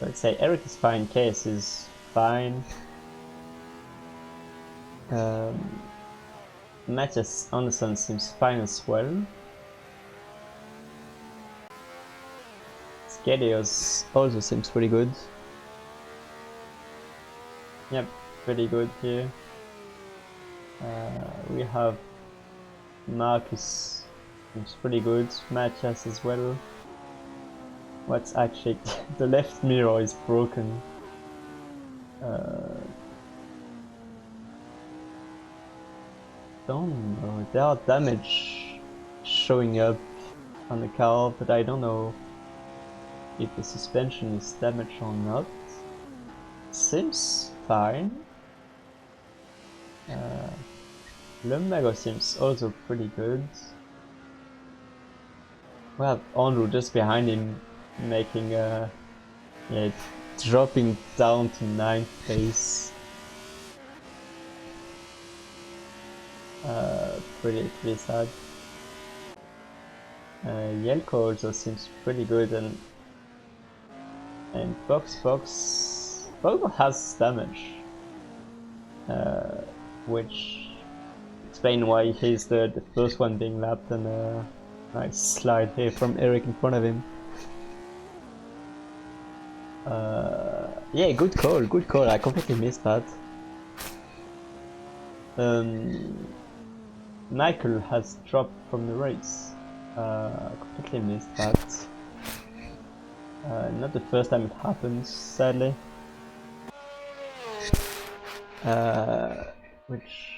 So I'd say Erik is fine, Case is fine. Mathias Andersson seems fine as well. Skelios also seems pretty good. Yep, pretty good here. We have Marcus, seems pretty good. Mathias as well. What's actually the left mirror is broken. Don't know. There are damage showing up on the car, but I don't know if the suspension is damaged or not. Seems fine. Lumbago seems also pretty good. We have Andrew just behind him, making yeah, dropping down to 9th place. Pretty sad. Yelko also seems pretty good, and DrBoxBox has damage, which explain why he's the first one being lapped, and nice slide here from Erik in front of him. Yeah, good call, I completely missed that. Michael has dropped from the race. Completely missed that. Not the first time it happens, sadly. Which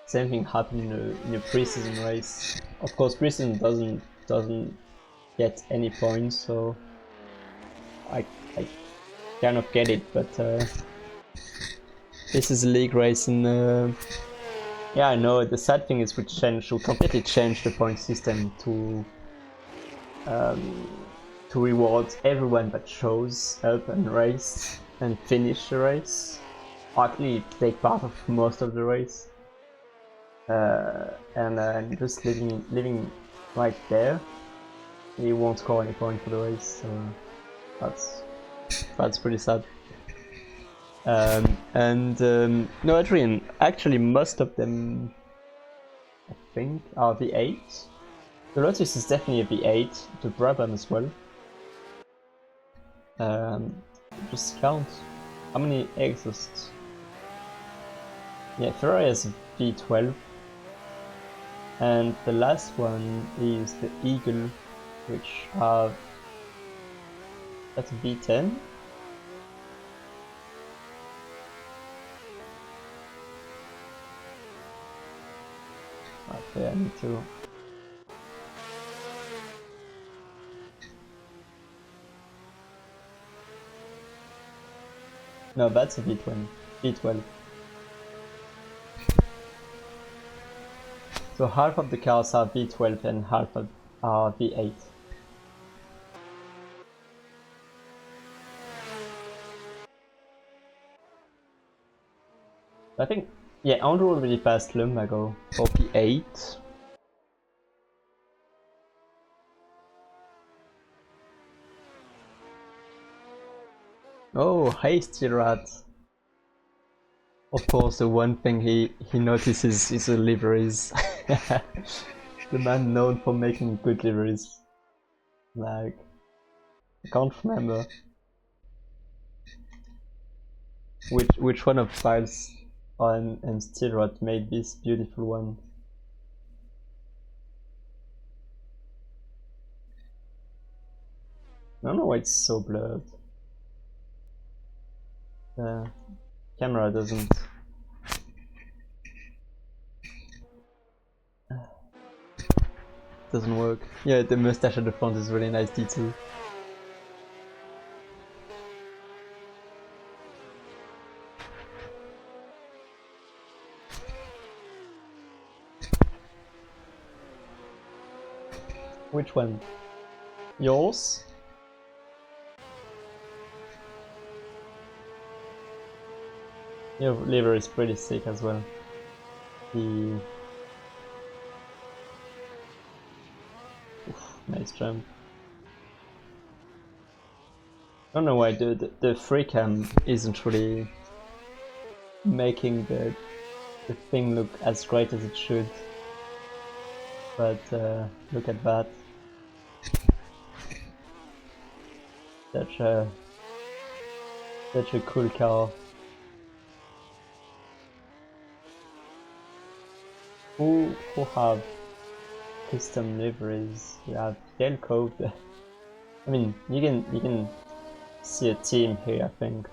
same thing happened in a preseason race. Of course, preseason doesn't get any points, so I kind of get it. But this is a league race, and yeah, I know. The sad thing is we completely change the point system to reward everyone that shows up and race and finish the race, or actually take part of most of the race, and just living right there, he won't score any point for the race. So that's pretty sad. No, Adrian, actually most of them I think are V8. The Lotus is definitely a V8, the Brabham as well. Just count how many exhausts. Yeah, Ferrari has a V12, and the last one is the Eagle, which have, that's a V10. Okay, I need to. No, that's a V20. V12. So half of the cars are V12 and half are V8. I think, yeah, Andrew already passed Lumbago for P8. Oh, hey Steel Rat. Of course, the one thing he notices is the liveries. The man known for making good liveries. Like, I can't remember which one of Files and Steel Rat made this beautiful one. I don't know why it's so blurred. The camera doesn't work. Yeah, the mustache at the front is really nice detail. Which one? Yours? Your liver is pretty sick as well. Oof, nice jump. I don't know why the free cam isn't really making the thing look as great as it should. But look at that. Such a cool car. Who have custom liveries? We have Tail Code. I mean, you can see a team here, I think.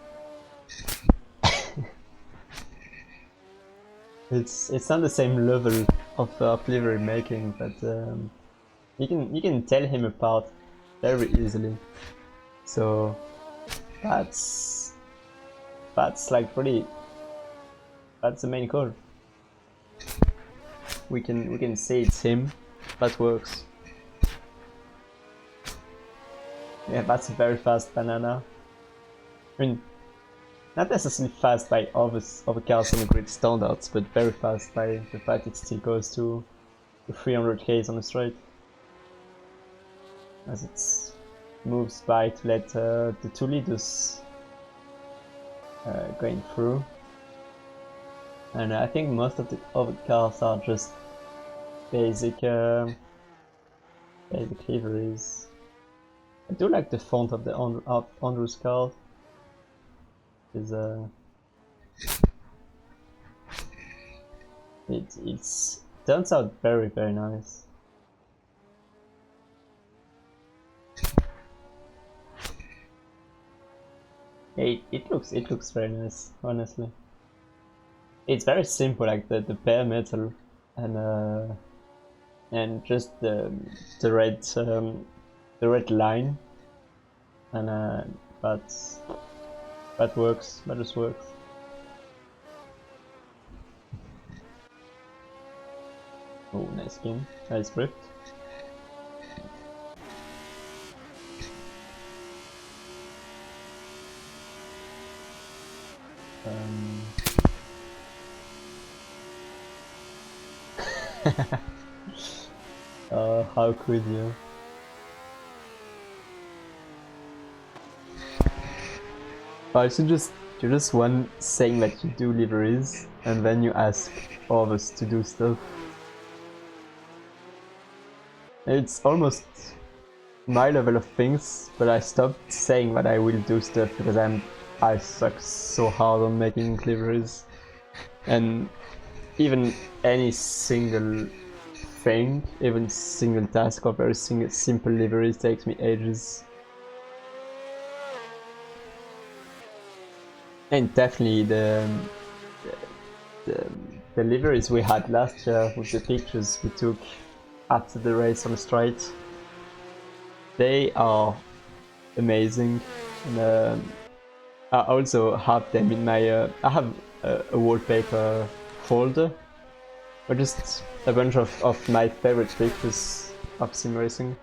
It's not the same level of livery making, but you can tell him apart very easily. So that's like really, that's the main goal. We can say it's him. That works. Yeah, that's a very fast banana. I mean, not necessarily fast by other cars on the grid standards, but very fast by the fact it still goes to 300 km on the straight. As it moves by to let the two leaders going through. And I think most of the other cars are just basic liveries. I do like the font of the Andrew's car. It turns out very nice. It looks very nice, honestly. It's very simple, like the bare metal and just the red line, and that works. That just works. Oh, nice skin, nice drift. How could you? So you're just one saying that you do liveries, and then you ask all of us to do stuff. It's almost my level of things, but I stopped saying that I will do stuff because I suck so hard on making liveries, and even any single thing, even single task or very simple liveries takes me ages. And definitely the liveries we had last year with the pictures we took after the race on the straight, they are amazing. And I also have them in my I have a wallpaper folder, or just a bunch of my favorite pictures of sim racing.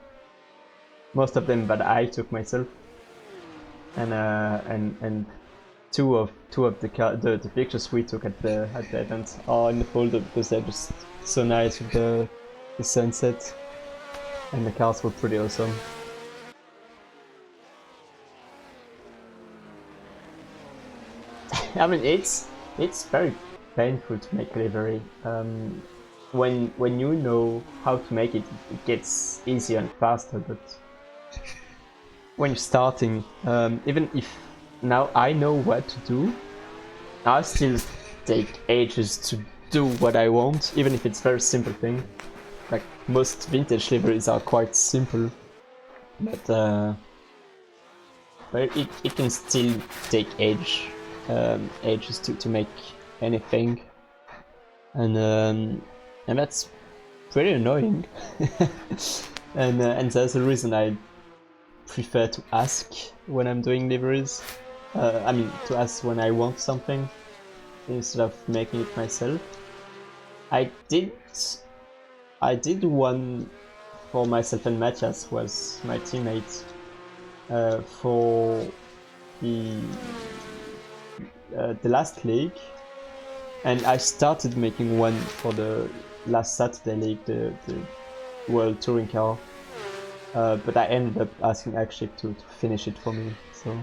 Most of them that I took myself, and two of the pictures we took at the event are in the folder because they're just so nice with the sunset, and the cars were pretty awesome. I mean, it's very painful to make livery. When you know how to make it, it gets easier and faster. But when you're starting, even if now I know what to do, I still take ages to do what I want, even if it's a very simple thing. Like most vintage liveries are quite simple, but it can still take ages to make anything, and that's pretty annoying. and that's the reason I prefer to ask when I'm doing liveries. I mean, to ask when I want something instead of making it myself. I did one for myself and Mathias, was my teammate, for the last league, and I started making one for the last Saturday league, the World Touring Car, but I ended up asking Akashic to finish it for me. So.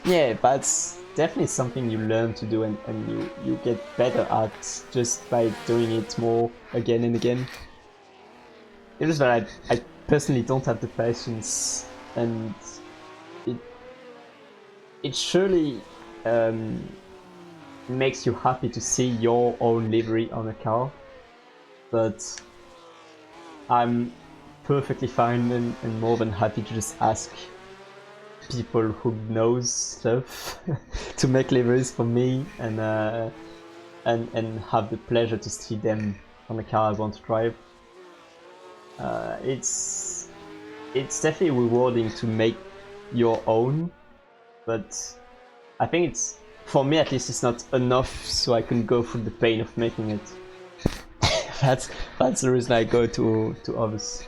Yeah, that's definitely something you learn to do, and you get better at just by doing it more again and again. It is that I personally don't have the patience, and it surely makes you happy to see your own livery on a car, but I'm perfectly fine and more than happy to just ask people who knows stuff to make liveries for me, and have the pleasure to see them on the car I want to drive. It's definitely rewarding to make your own, but I think it's, for me at least, it's not enough so I can go through the pain of making it. that's the reason I go to others,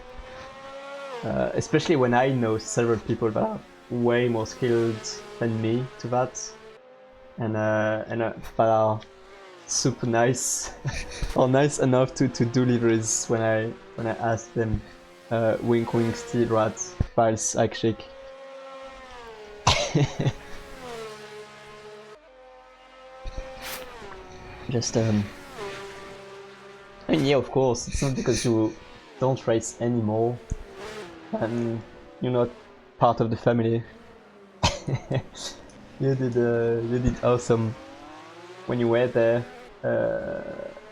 especially when I know several people that are way more skilled than me to that, and that are super nice or nice enough to do liveries when I ask them. Wink wink, steel rat, files, Akashic. Just I mean, yeah, of course, it's not because you don't race anymore and you're not part of the family. You did awesome when you were there,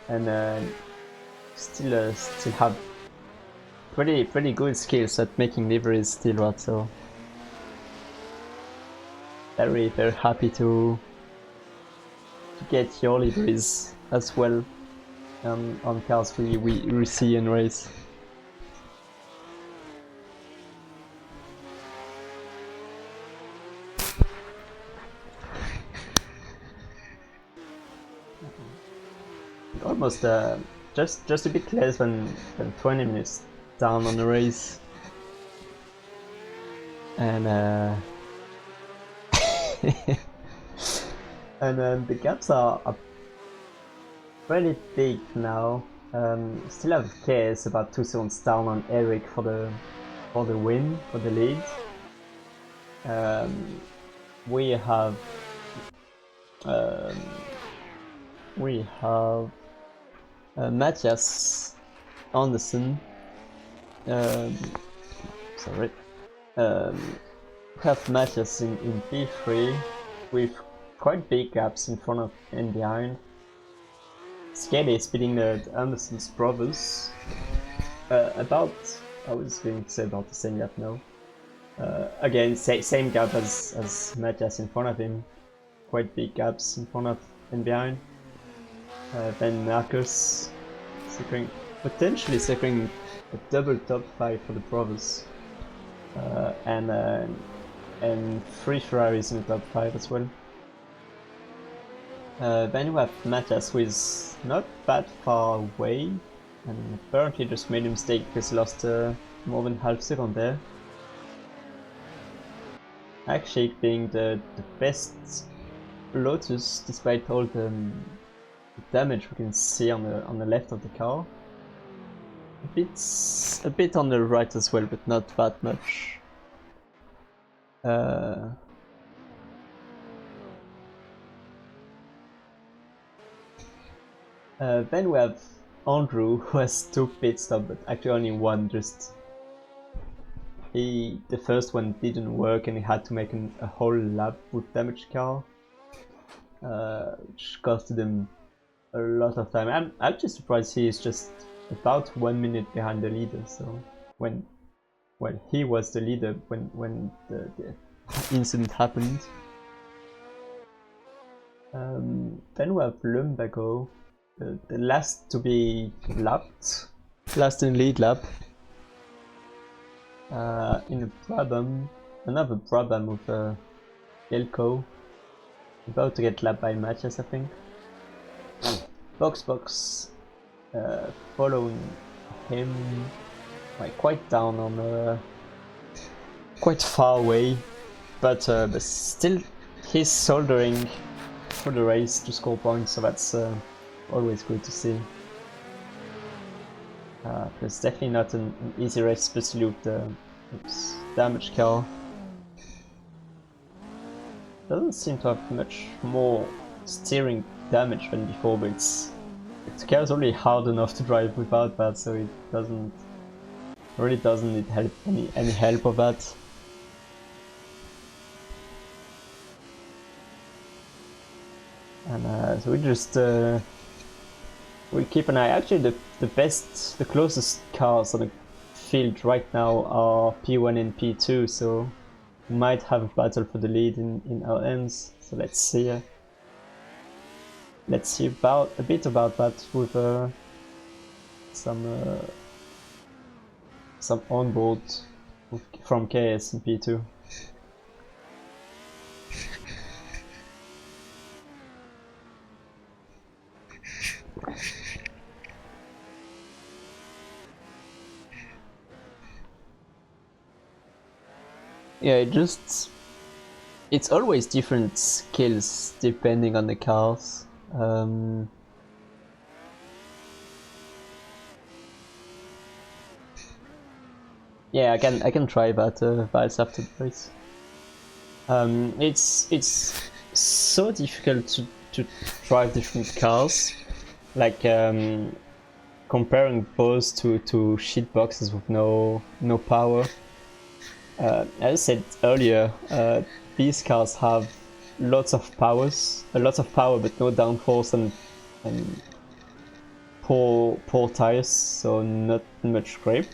and still have pretty good skills at making liveries still, right? So very happy to get your liveries as well on cars we see and race. Almost just a bit less than 20 minutes down on the race, and and the gaps are pretty big now. Still have KS about 2 seconds down on Erik for the win, for the lead. We have Mathias, Andersson. Sorry. We have Mathias in P3 with quite big gaps in front of and behind. Skelly is beating the Andersson's brothers. About, I was going to say about the same gap now. Again, same gap as Mathias in front of him. Quite big gaps in front of and behind. Then Marcus potentially securing a double top 5 for the brothers, and 3 Ferraris in the top 5 as well. Then we have Mathias, who is not that far away, and apparently just made a mistake because he lost more than half second there. Actually being the best Lotus, despite all the damage we can see on the left of the car. a bit on the right as well, but not that much. Then we have Andrew, who has 2 pit stops, but actually only one. Just the first one didn't work, and he had to make a whole lap with damaged car, which costed him a lot of time. I'm just surprised he is just about 1 minute behind the leader. So when he was the leader when the incident happened. Then we have Lumbago, the last to be lapped, last in lead lap. In a Brabham, another Brabham with a Elko, about to get lapped by Mathias, I think. DrBoxBox following him, like quite down on, quite far away, but still he's soldering for the race to score points, so that's always good to see. It's definitely not an easy race, especially with the damaged car. Doesn't seem to have much more steering damage than before, but the car is only hard enough to drive without that, so it really doesn't need help, any help of that. And so we just we keep an eye. Actually, the closest cars on the field right now are P1 and P2, so we might have a battle for the lead in our hands. So let's see a bit about that with some onboard from KS in P2. Yeah, it's always different skills depending on the cars. Yeah, I can try that Vilez after the race. It's so difficult to drive different cars, like comparing both to shit boxes with no power. As I said earlier, these cars have lots of power but no downforce and poor tires, so not much grip.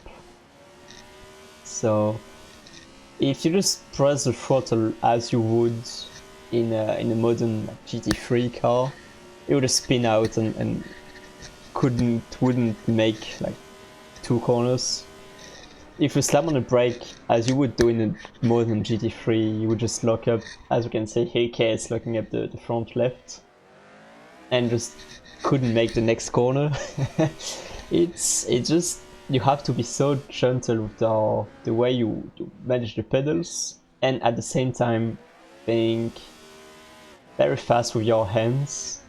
So if you just press the throttle as you would in a modern GT3 car, it would just spin out and wouldn't make like 2 corners. If you slam on the brake as you would do in a modern GT3, you would just lock up, as you can see here, is locking up the front left, and just couldn't make the next corner. It's just, you have to be so gentle with the way you manage the pedals, and at the same time being very fast with your hands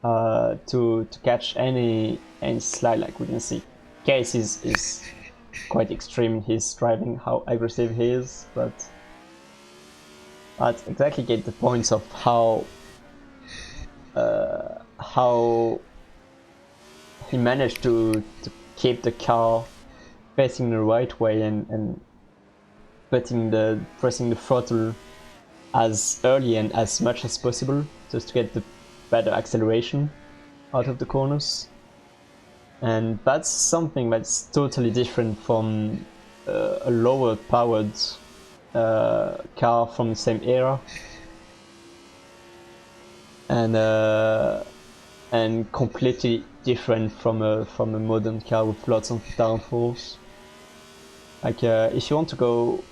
to catch any slide. Like we can see, Case is quite extreme in his driving, how aggressive he is, but I exactly get the points of how he managed to keep the car facing the right way and pressing the throttle as early and as much as possible, just to get the better acceleration out of the corners. And that's something that's totally different from a lower powered car from the same era, and completely different from a modern car with lots of downforce. Like if you want to go,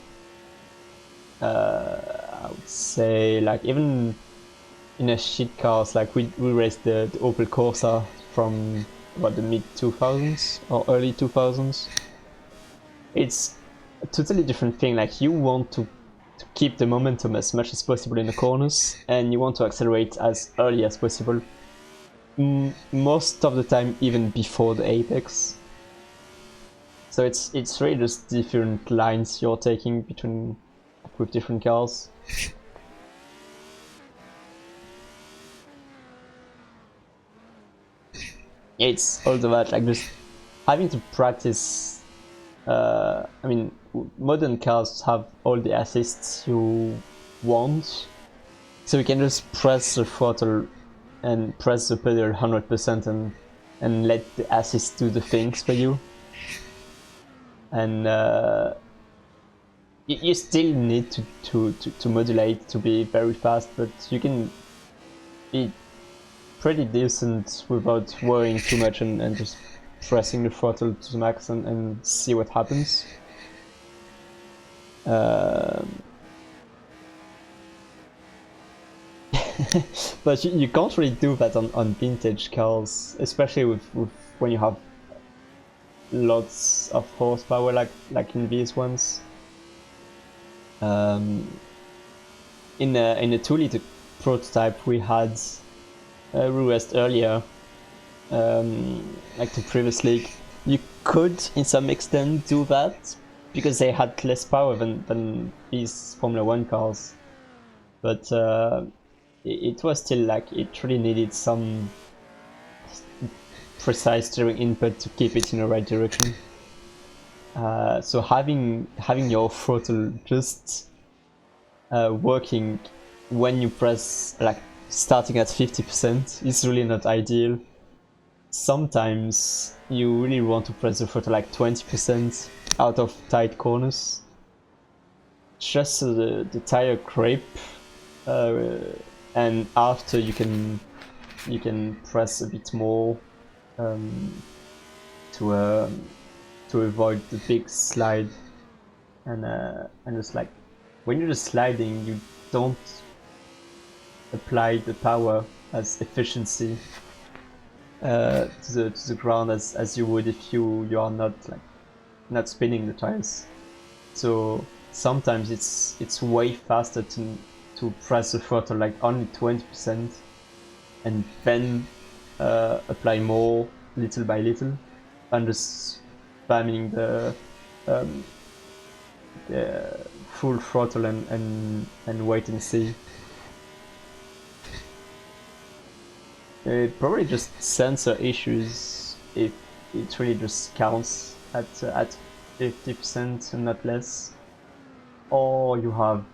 I would say, like even in a shit cars, like we raced the Opel Corsa from about the mid 2000s or early 2000s. It's a totally different thing. Like you want to keep the momentum as much as possible in the corners, and you want to accelerate as early as possible. Most of the time even before the apex. So it's really just different lines you're taking between with different cars. It's also that, like, just having to practice. I mean, modern cars have all the assists you want, so you can just press the throttle and press the pedal 100% and let the assist do the things for you. And you still need to modulate to be very fast, but you can be pretty decent without worrying too much and just pressing the throttle to the max and see what happens. But you can't really do that on vintage cars, especially with when you have lots of horsepower like in these ones. In a 2-liter prototype we had reversed earlier, like the previous league, you could in some extent do that because they had less power than these Formula 1 cars, but it was still like it really needed some precise steering input to keep it in the right direction. So having your throttle just working when you press, like starting at 50%, is really not ideal. Sometimes you really want to press the throttle like 20% out of tight corners, just so the tire creep, and after you can press a bit more to avoid the big slide, and just like when you're just sliding, you don't apply the power as efficiency to the ground as you would if you are not spinning the tires. So sometimes it's way faster to press the throttle like only 20% and then apply more little by little, and just spamming the full throttle and wait and see. Probably just sensor issues if it really just counts at 50% and not less, or you have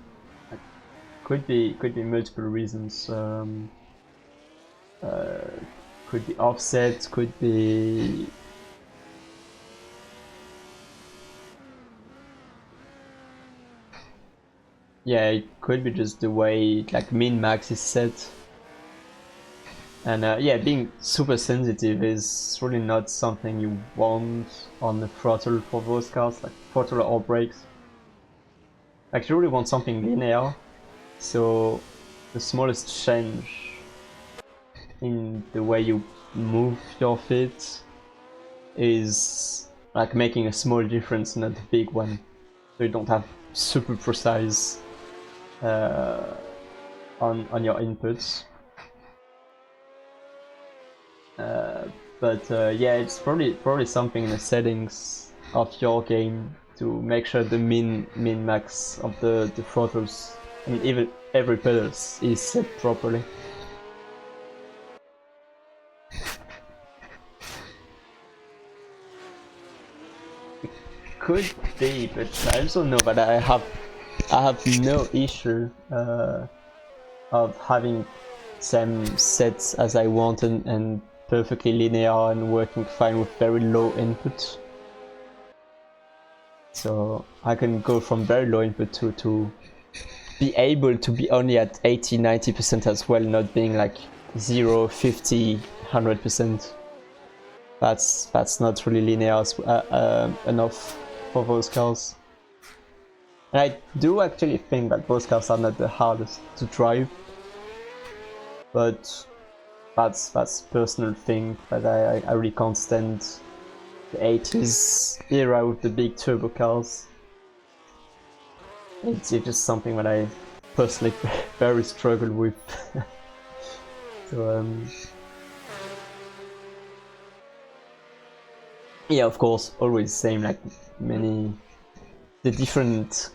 could be multiple reasons. Could be offset, could be it could be just the way like min max is set. And being super sensitive is really not something you want on the throttle for those cars, like throttle or brakes. Like you really want something linear, so the smallest change in the way you move your feet is like making a small difference, not a big one. So you don't have super precise on your inputs. But it's probably something in the settings of your game to make sure the min max of the throttles, I mean even every pedals, is set properly. It could be, but I also know that I have no issue of having same sets as I want and perfectly linear and working fine with very low input. So I can go from very low input to be able to be only at 80-90% as well, not being like 0, 50, 100%. That's not really linear enough for those cars. And I do actually think that those cars are not the hardest to drive, but that's personal thing, that I really can't stand the 80s era with the big turbo cars. It's just something that I personally very struggle with. So Yeah, of course, always same, like the different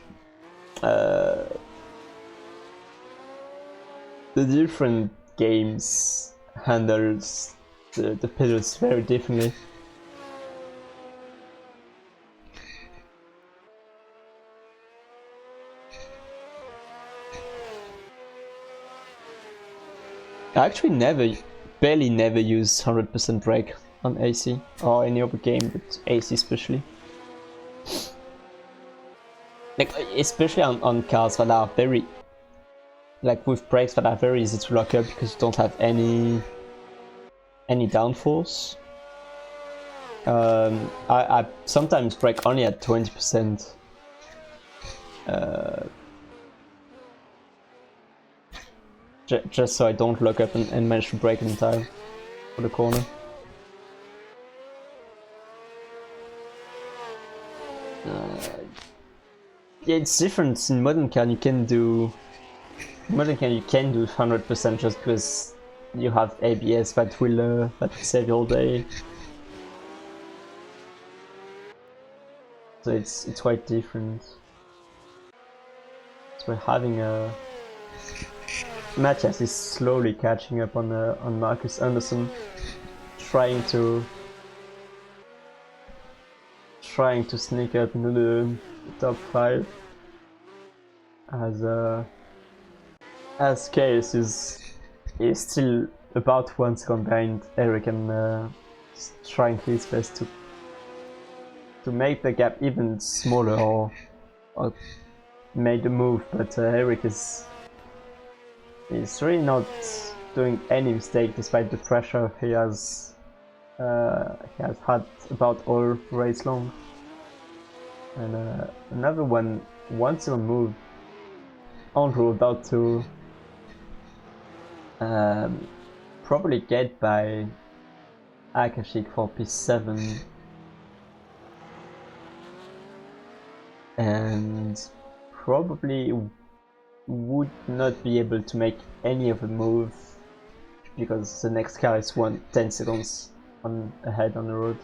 games handles the pedals very differently. I actually barely never use 100% brake on AC or any other game, but AC especially. Like especially on cars that are very, like with brakes that are very easy to lock up because you don't have any downforce. I sometimes brake only at 20%. Just so I don't lock up and manage to brake in time for the corner. Yeah, it's different in modern car. You can do 100% just because you have ABS that will save you all day. So it's quite different. So we're having a Mathias is slowly catching up on Marcus Andersson, trying to sneak up into the top 5 as Case is still about 1 second behind Erik and trying his best to make the gap even smaller or make the move, but Erik is really not doing any mistake despite the pressure he has had about all race long. And another 1 second move. Andrew about to probably get by Akashic for P7 and probably would not be able to make any of the move because the next car is 10 seconds ahead on the road.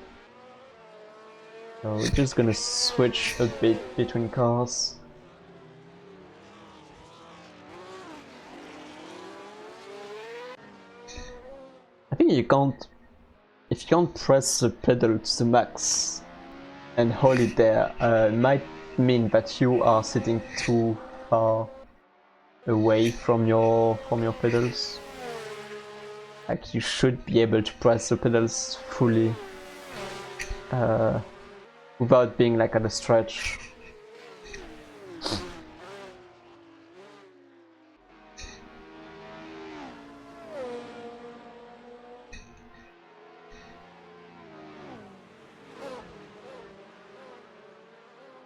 So we're just gonna switch a bit between cars. I think if you can't press the pedal to the max and hold it there, it might mean that you are sitting too far away from your pedals. Like you should be able to press the pedals fully without being like at a stretch.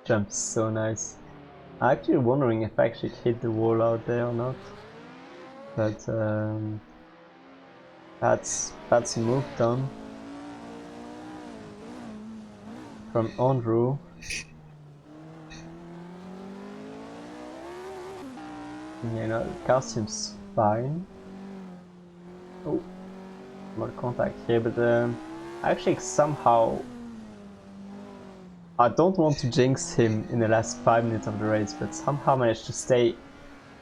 Jump's so nice. I'm actually wondering if I actually hit the wall out there or not. But that's a move done from Andrew. You know, the car seems fine. Oh, more contact here, but actually somehow I don't want to jinx him in the last 5 minutes of the race, but somehow managed to stay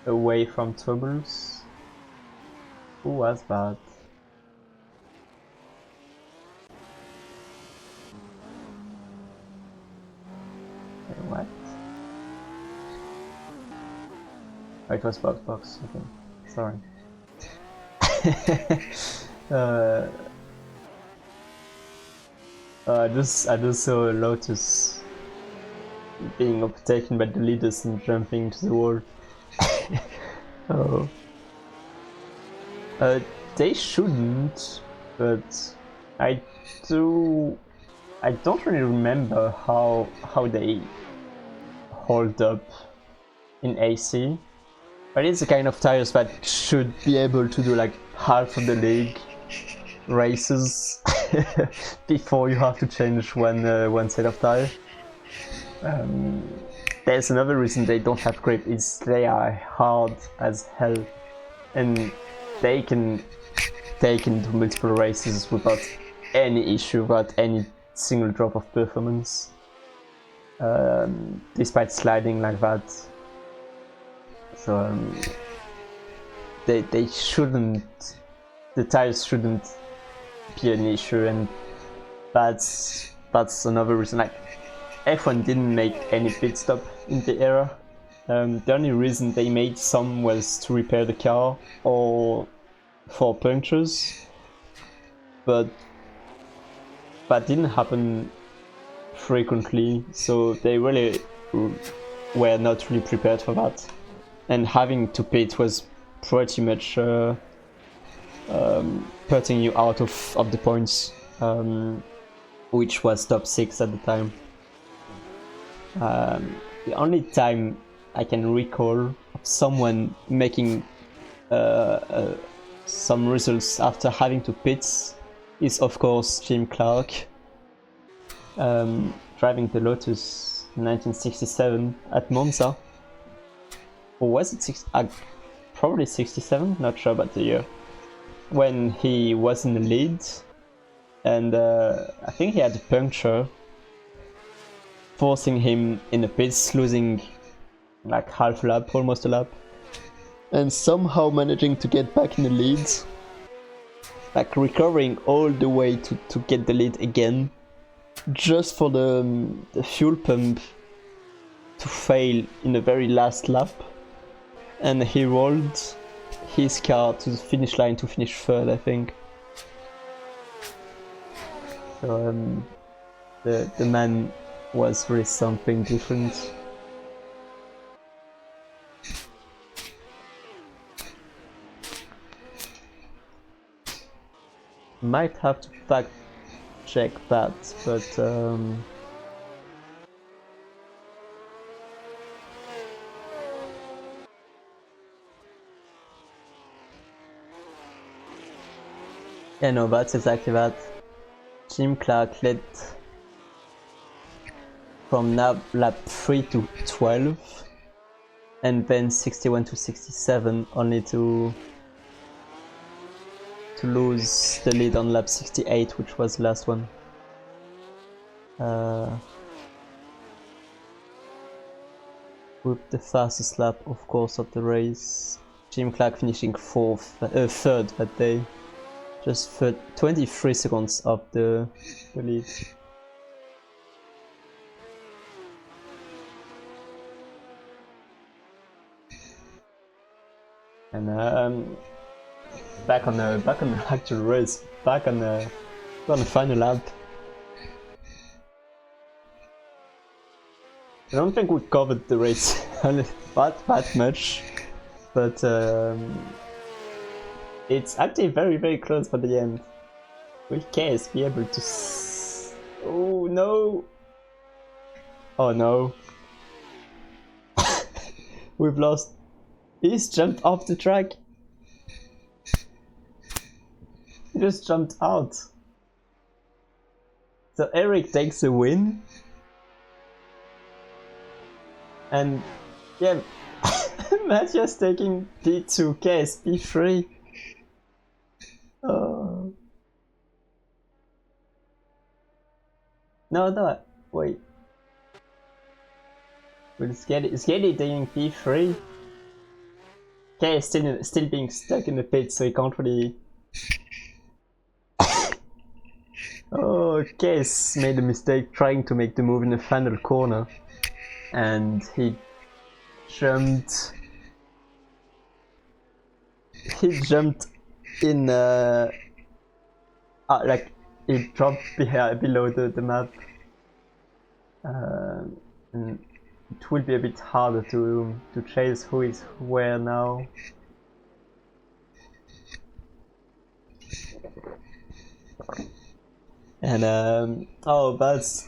away from troubles. Who was that? Wait, what? Oh, it was DrBoxBox, okay. Sorry. I just saw Lotus being overtaken by the leaders and jumping to the wall. Oh. They shouldn't, but I don't really remember how they hold up in AC. But it's the kind of tires that should be able to do like half of the league races before you have to change one set of tire. There's another reason they don't have grip, is they are hard as hell and they can do multiple races without any issue, without any single drop of performance, despite sliding like that. So they shouldn't, the tires shouldn't be an issue, and that's another reason. Like, F1 didn't make any pit stop in the era. The only reason they made some was to repair the car or for punctures, but that didn't happen frequently, so they really were not really prepared for that. And having to pit was pretty much putting you out of the points, which was top 6 at the time. The only time I can recall of someone making some results after having to pit is, of course, Jim Clark, driving the Lotus in 1967 at Monza. Or was it probably 67? Not sure about the year. When he was in the lead, and I think he had a puncture, forcing him in the pits, losing like half a lap, almost a lap, and somehow managing to get back in the lead, like recovering all the way to get the lead again, just for the fuel pump to fail in the very last lap, and he rolled his car to the finish line to finish third, I think. So the man was really something different. Might have to fact check that, but yeah, no, that's exactly that. Jim Clark led from lap 3 to 12, and then 61 to 67, only to lose the lead on lap 68, which was the last one. With the fastest lap, of course, of the race. Jim Clark finishing third that day, just for 23 seconds of the lead. And back on the actual race, back on the final lap. I don't think we covered the race that much, but it's actually very close for the end. Will KS be able to? Oh no! Oh no! We've lost. He's jumped off the track. He just jumped out. So Erik takes a win. And yeah, Mathias taking P2, KS P3. Oh. No, wait. Will Skelly taking P3? KS still being stuck in the pit, so he can't really. Oh, KS made a mistake trying to make the move in the final corner, and he jumped in like he dropped below the map, and it will be a bit harder to chase who is where now. And oh, that's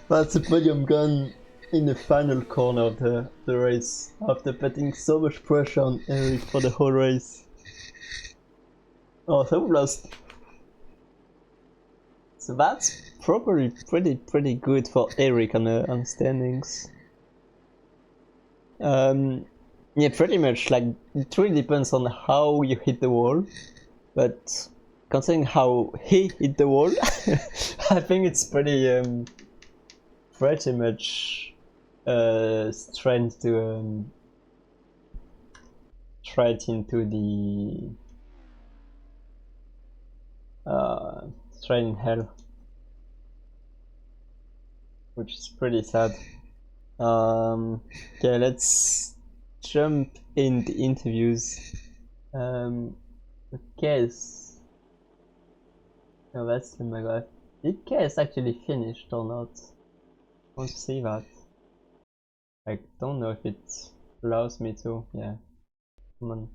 that's a podium gun in the final corner of the race, after putting so much pressure on Erik for the whole race. Oh, so we lost. So that's probably pretty good for Erik on standings. Yeah, pretty much. Like, it really depends on how you hit the wall, but considering how he hit the wall, I think it's pretty much straight to straight into the straight in hell, which is pretty sad. Okay, let's jump in the interviews. Guess. No, that's Lumbago. Did Ickx actually finished or not? I want to see that. I don't know if it allows me to. Yeah. Come on.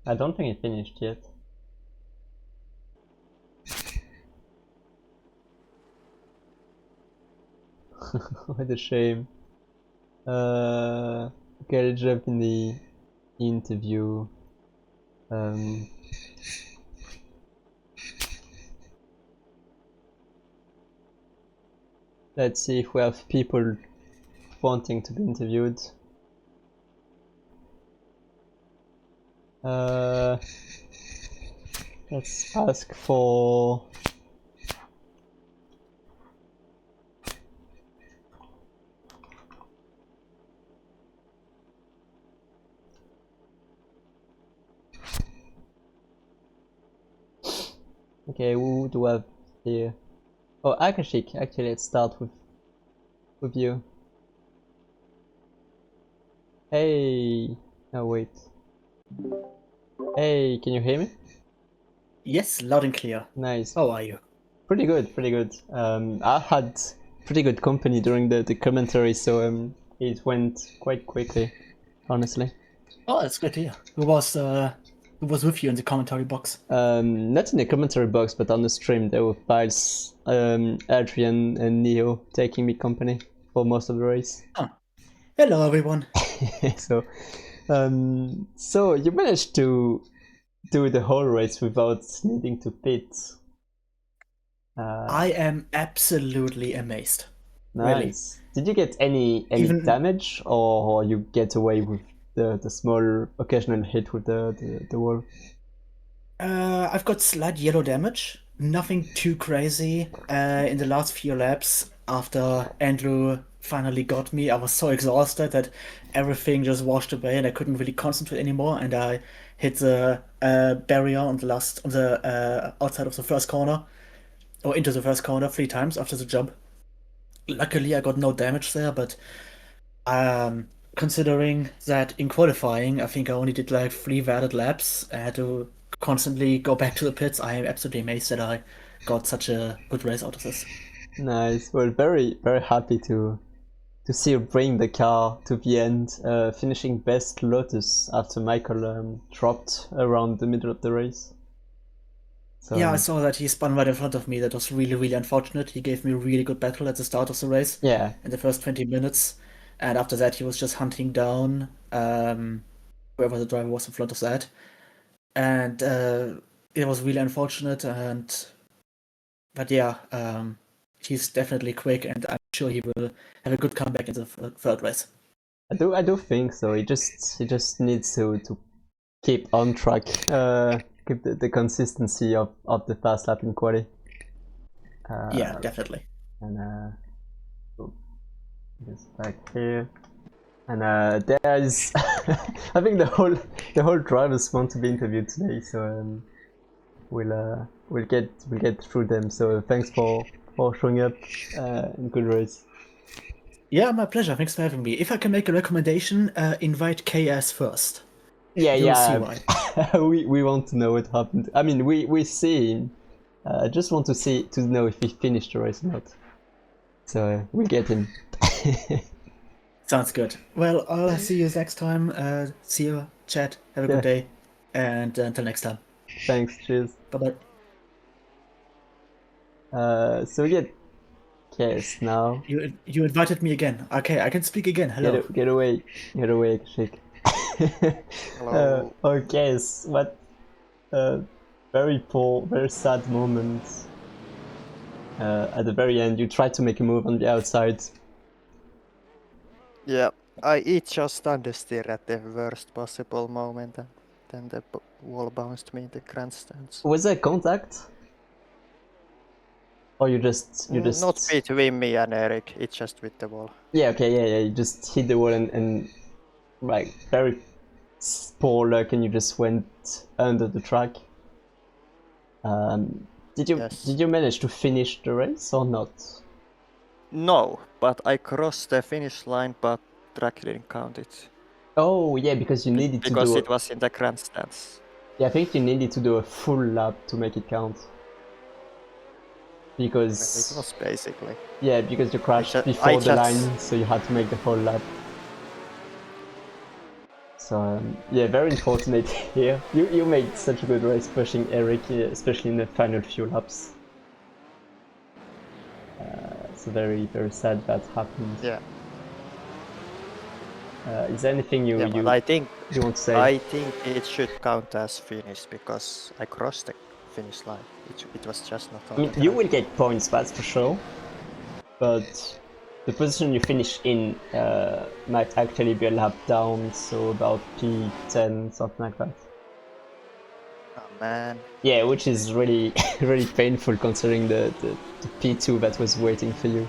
I don't think it finished yet. What a shame. Okay, let's jump in the interview. Let's see if we have people wanting to be interviewed. Let's ask for... Okay, who do I have here? Oh, Akashic. Actually, let's start with you. Hey. Oh wait. Hey, can you hear me? Yes, loud and clear. Nice. How are you? Pretty good, pretty good. I had pretty good company during the commentary, so it went quite quickly, honestly. Oh, that's good to hear. Who was with you in the commentary box? Not in the commentary box, but on the stream there were Vilez, Adrian and Neo taking me company for most of the race. Huh. Hello everyone. So you managed to do the whole race without needing to pit. I am absolutely amazed. Nice. Really. Did you get any damage, or you get away with the small occasional hit with the wall? I've got slight yellow damage. Nothing too crazy. In the last few laps, after Andrew finally got me, I was so exhausted that everything just washed away and I couldn't really concentrate anymore. And I hit the barrier on the outside of the first corner, or into the first corner 3 times after the jump. Luckily, I got no damage there, but considering that in qualifying, I think I only did like 3 valid laps. I had to constantly go back to the pits. I am absolutely amazed that I got such a good race out of this. Nice. Well, very, very happy to see you bring the car to the end, finishing best Lotus after Michael dropped around the middle of the race. So, yeah, I saw that he spun right in front of me. That was really, really unfortunate. He gave me a really good battle at the start of the race. Yeah. In the first 20 minutes. And after that, he was just hunting down whoever the driver was in front of that. And it was really unfortunate. But yeah, he's definitely quick, and I'm sure he will have a good comeback in the third race. I do think so. He just needs to keep on track. Keep the consistency of the fast lap in quali. Yeah, definitely. And just back here, and there is I think the whole drivers want to be interviewed today, so we'll get through them. So thanks for showing up in good race. Yeah, my pleasure. Thanks for having me. If I can make a recommendation, invite KS first. Yeah, You'll yeah. See why. we want to know what happened. I mean, we see him. I just want to know if he finished the race or not. So we'll get him. Sounds good. Well, I'll see you next time. See you, chat. Have a good day, and until next time. Thanks. Cheers. Bye bye. So we get KS now. You invited me again. Okay, I can speak again. Hello. Get away, Akashic. Hello. Okay, what very poor, very sad moment. At the very end, you tried to make a move on the outside. Yeah, I just understeer at the worst possible moment. then the wall bounced me in the grandstands. Was there contact? Or you just Not between me and Erik, it's just with the wall. Yeah, okay, yeah, you just hit the wall and like very poor luck, and you just went under the track. Did you manage to finish the race or not? No, but I crossed the finish line, but track didn't count it. Oh yeah, because you needed to do. Because it was in the grandstands. Yeah, I think you needed to do a full lap to make it count. Because It was basically. Yeah, because you crashed before the line, so you had to make the whole lap. So yeah, very unfortunate here. You made such a good race pushing Erik, especially in the final few laps. It's very sad that happened. Yeah. Is there anything you want to say? I think it should count as finished because I crossed the finish line. It was just not on. I mean, you will get points, that's for sure. But the position you finish in might actually be a lap down, so about P10, something like that. Oh man. Yeah, which is really really painful considering the P2 that was waiting for you.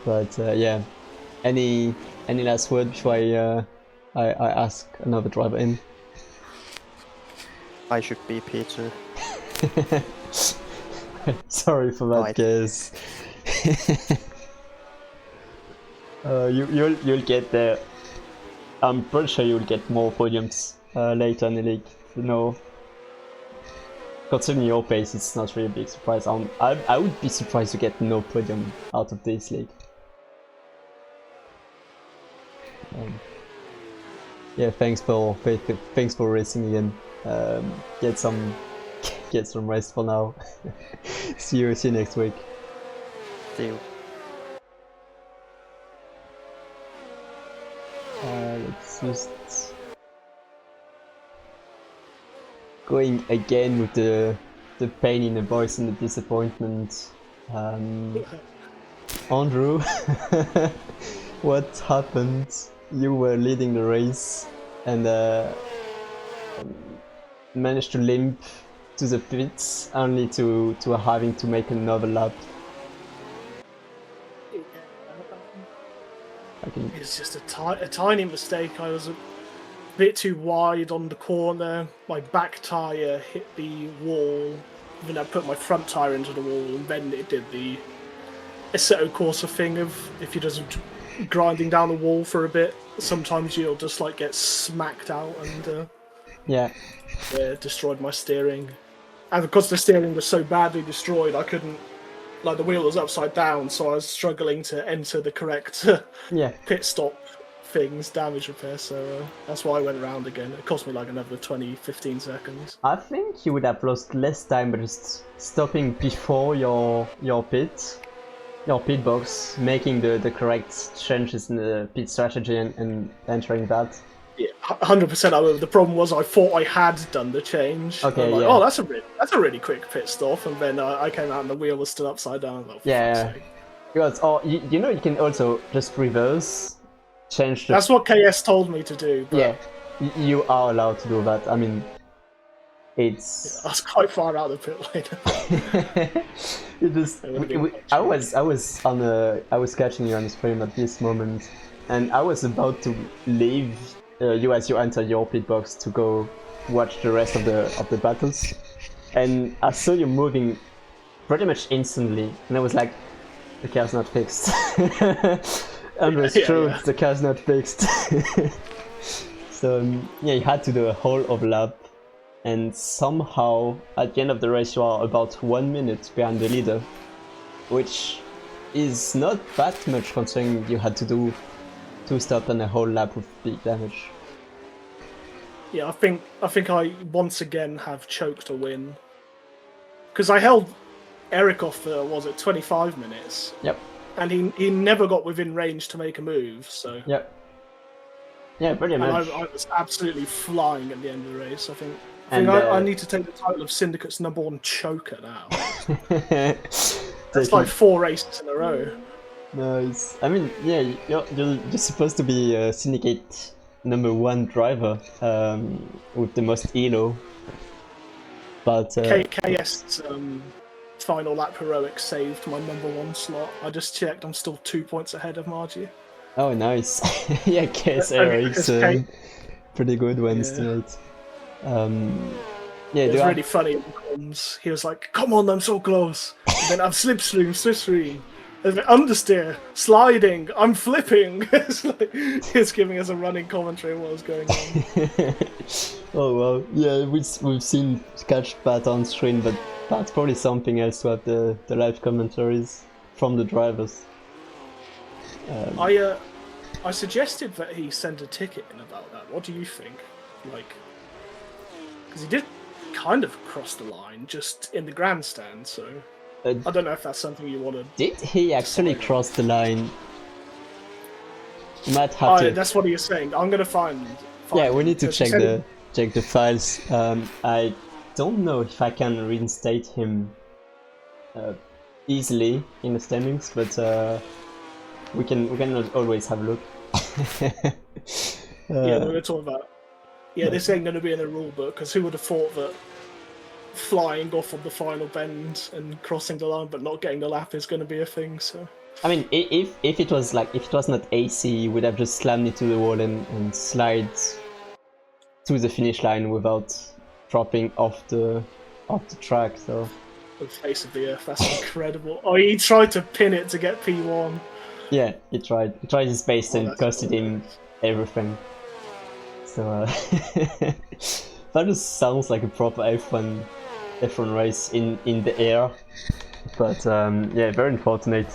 But yeah, any last word before I ask another driver in? I should be P2. Sorry for that, guys. You'll get there. I'm pretty sure you'll get more podiums later in the league. You know, considering your pace, it's not really a big surprise. I would be surprised to get no podium out of this league. Yeah, thanks for racing again. Get some rest for now. See you next week. See you. Let's just going again with the pain in the voice and the disappointment. Andrew, what happened? You were leading the race and managed to limp to the pits, only to having to make another lap. It's just a tiny mistake. I was a bit too wide on the corner. My back tyre hit the wall. Then I put my front tyre into the wall, and then it did the Assetto Corsa thing of if you're just grinding down the wall for a bit, sometimes you'll just like get smacked out and yeah, destroyed my steering. And because the steering was so badly destroyed, I couldn't, like the wheel was upside down, so I was struggling to enter the correct pit stop things, damage repair, so that's why I went around again. It cost me like another 20-15 seconds. I think you would have lost less time by just stopping before your pit box, making the correct changes in the pit strategy and entering that. Yeah, 100%. The problem was I thought I had done the change. Okay, like, oh, that's a really quick pit stop, and then I came out and the wheel was still upside down. Like, yeah, because you know you can also just reverse, change the... That's what KS told me to do. But... Yeah, you are allowed to do that. I mean, it's... Yeah, I was quite far out of the pit lane. It just... I was catching you on the stream at this moment, and I was about to leave you as you enter your pit box to go watch the rest of the battles, and I saw you moving pretty much instantly, and I was like, the car's not fixed. Andrew's truth, the car's not fixed. So yeah, you had to do a whole overlap, and somehow at the end of the race you are about 1 minute behind the leader, which is not that much considering you had to do 2 stops and a whole lap with big damage. Yeah, I think I once again have choked a win. Because I held Erik off for, was it 25 minutes? Yep. And he never got within range to make a move, so... Yep. Yeah, brilliant match. I was absolutely flying at the end of the race, I think. I need to take the title of Syndicate's #1 choker now. That's like 4 races in a row. Nice. I mean, yeah, you're supposed to be a Syndicate #1 driver with the most elo. But KS final lap heroic saved my #1 slot. I just checked. I'm still 2 points ahead of Margie. oh, nice. Yeah, KS Because Erik's pretty good ones Yeah. tonight. Yeah, It do was I- really funny in the comms. He was like, "Come on, I'm so close." And then I'm slipstream. And then understeer, sliding, I'm flipping. It's like he's giving us a running commentary of what was going on. Oh well, yeah, we've seen catch Pat on screen, but that's probably something else to have the live commentaries from the drivers. I suggested that he send a ticket in about that. What do you think? Like, because he did kind of cross the line just in the grandstand, so I don't know if that's something you want to. Did he actually cross the line? Matt had to. That's what he was saying. I'm gonna find Yeah, we him, need to 'cause he check said the files. I don't know if I can reinstate him easily in the standings, but we can always have a look. Yeah, we were talking about. Yeah, this ain't going to be in the rule book, because who would have thought that flying off on the final bend and crossing the line but not getting the lap is going to be a thing? So I mean, if it was not AC, you would have just slammed into the wall and slide to the finish line without dropping off the track. So the face of the earth, that's incredible. Oh, he tried to pin it to get P1. yeah, he tried his best and that's costed him everything. So that just sounds like a proper F1 race in the air. But yeah, very unfortunate.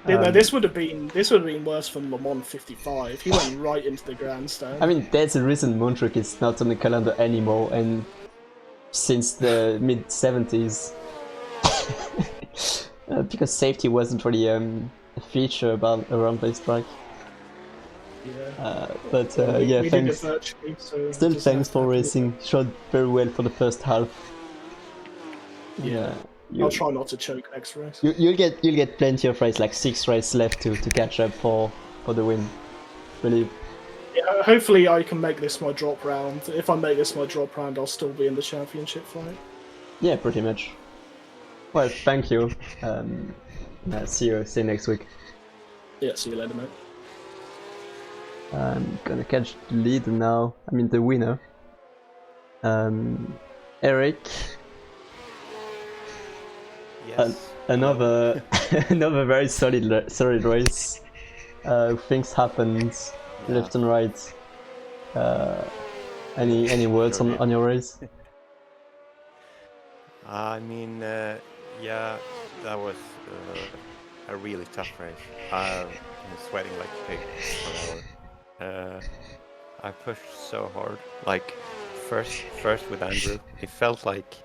No, this would have been worse for Le Mans 55. He went right into the grandstand. I mean, there's a reason Montjuic is not on the calendar anymore, and since the mid 70s, because safety wasn't really a feature around this track. Yeah. But we yeah, did it thanks. virtually, so Still, just thanks for have to- racing. Showed very well for the first half. Yeah. I'll try not to choke next race. You'll get plenty of race, like 6 races left to catch up for the win. Believe. Yeah, hopefully I can make this my drop round. If I make this my drop round, I'll still be in the championship fight. Yeah, pretty much. Well, thank you. See you next week. Yeah, see you later, mate. I'm gonna catch the lead now. I mean the winner. Erik. Yes. Another another very solid race. Things happened left and right. Any words on your race? I mean, yeah, that was a really tough race. I was sweating like a pig for an hour. I pushed so hard. Like first with Andrew, it felt like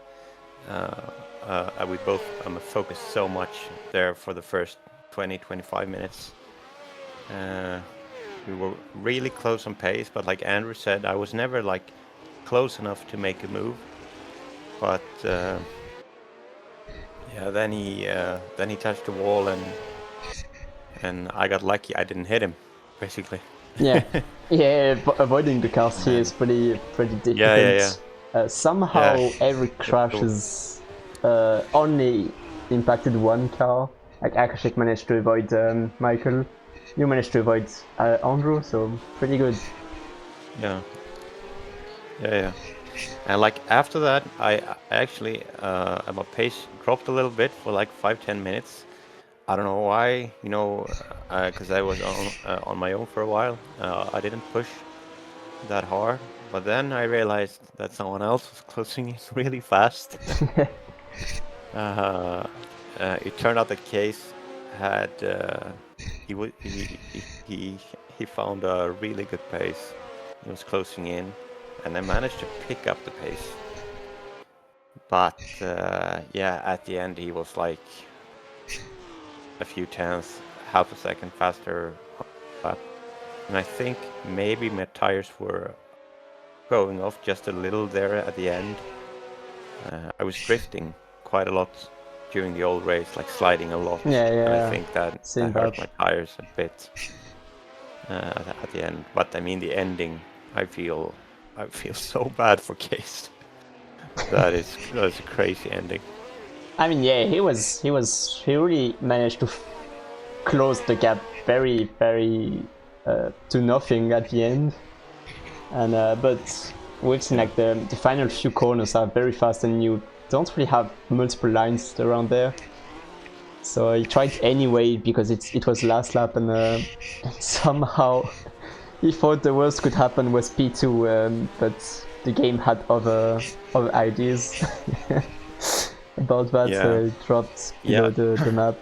we both focused so much there for the first 20-25 minutes. We were really close on pace, but like Andrew said, I was never like close enough to make a move. But yeah, then he touched the wall and I got lucky. I didn't hit him, basically. Yeah, yeah. Avoiding the cars here is pretty difficult. Yeah. Somehow Yeah. Erik crashes only impacted one car. Like Akashic managed to avoid Michael. You managed to avoid Andrew, so pretty good. Yeah. And like after that, I actually my pace dropped a little bit for like 5-10 minutes. I don't know why, because I was on my own for a while. I didn't push that hard, but then I realized that someone else was closing in really fast. It turned out that Case had he found a really good pace. He was closing in, and I managed to pick up the pace. But yeah, at the end he was like a few tenths, half a second faster. And I think maybe my tires were going off just a little there at the end. I was drifting quite a lot during the old race, like sliding a lot. Yeah, And yeah. I think that Same hurt batch. my tires a bit at the end. But I mean, the ending, I feel so bad for Case. That is a crazy ending. I mean, yeah, he really managed to close the gap very to nothing at the end. And but we've seen like the final few corners are very fast, and you don't really have multiple lines around there. So he tried anyway because it was last lap, and somehow he thought the worst could happen was P2, but the game had other ideas about that, Yeah. so he dropped below the map.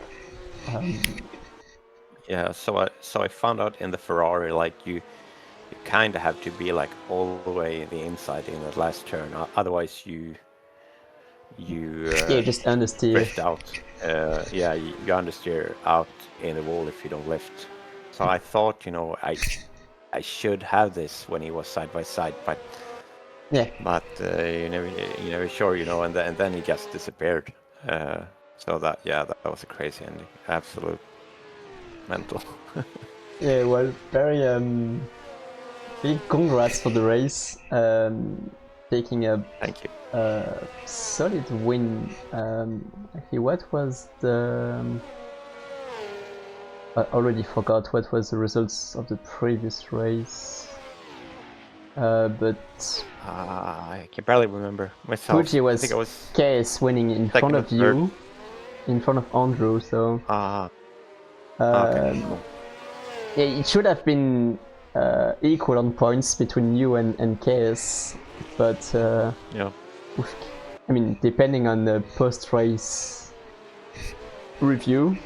Yeah, so I found out in the Ferrari, like you kind of have to be like all the way the inside in that last turn, otherwise you just understeer. drift out. You understeer out in the wall if you don't lift. So I thought, I should have this when he was side by side, but you never sure, and then he just disappeared. So that was a crazy ending, absolute mental. Yeah, well, very big congrats for the race. Taking a Thank you. solid win. Actually, what was the? I already forgot what was the results of the previous race. But I can barely remember myself. Fuji was, I think I was KS winning in front of you, in front of Andrew. So okay, cool. yeah, it should have been equal on points between you and KS, but Yeah. I mean, depending on the post-race review,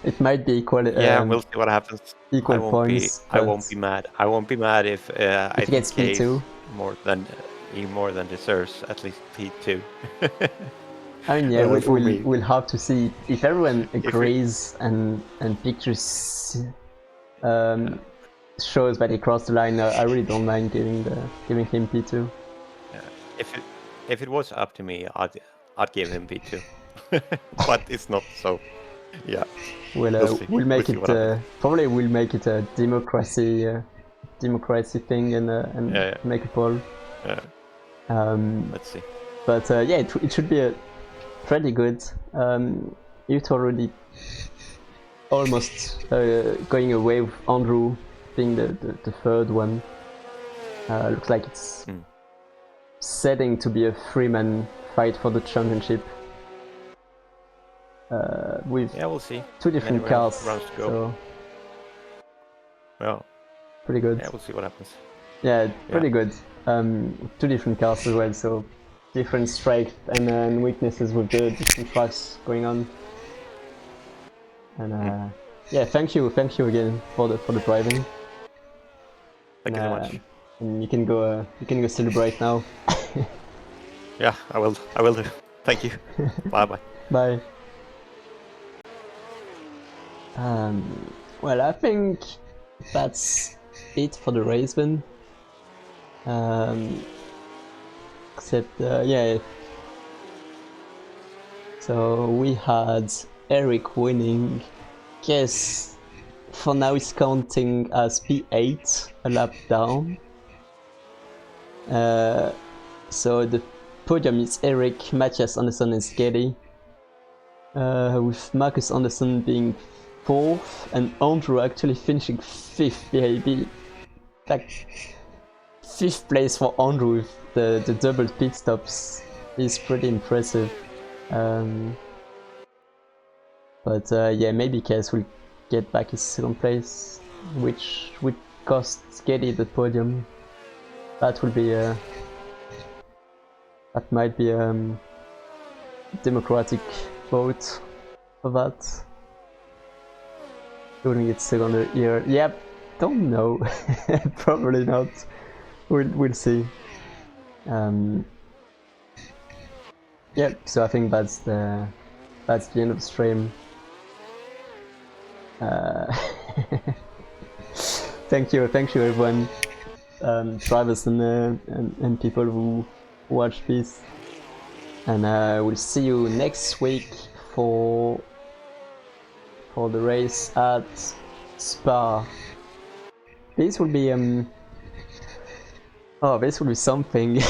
it might be equal. Yeah, we'll see what happens. Equal points. I won't be mad. I won't be mad if I he gets think P2. He more than deserves at least P2. I mean, yeah, we'll have to see if everyone agrees and pictures shows that he crossed the line. I really don't mind giving him P2. If it was up to me, I'd give him P2. But it's not, so yeah. We'll make it. Probably we'll make it a democracy thing and make a poll. Yeah. Let's see. But yeah, it should be pretty good. It's already almost going away with Andrew being the third one. Looks like it's setting to be a three-man fight for the championship. With we'll see. Two different cars, rounds to go. So well, pretty good. Yeah, we'll see what happens. Yeah, pretty good. Two different cars as well, so different strengths and weaknesses with the different tracks going on. And yeah, thank you again for the driving. Thank you so much. And you can go celebrate now. Yeah, I will do. Thank you. Bye. Bye. Well, I think that's it for the race then. Except, yeah. So we had Erik winning. Guess for now it's counting as P8, a lap down. So the podium is Erik, Mathias, Andersson and Skady. With Marcus Andersson being 4th and Andrew actually finishing 5th behind. Like 5th place for Andrew with the double pit stops is pretty impressive. But yeah, maybe Kess will get back his 2nd place, which would cost Skady the podium. That will be that might be a democratic vote for that. Doing it 2nd year. Yep, don't know. Probably not. We'll see. Yep, so I think that's the end of the stream. Thank you everyone, drivers and people who watch this. And we'll see you next week for the race at Spa. This will be this will be something.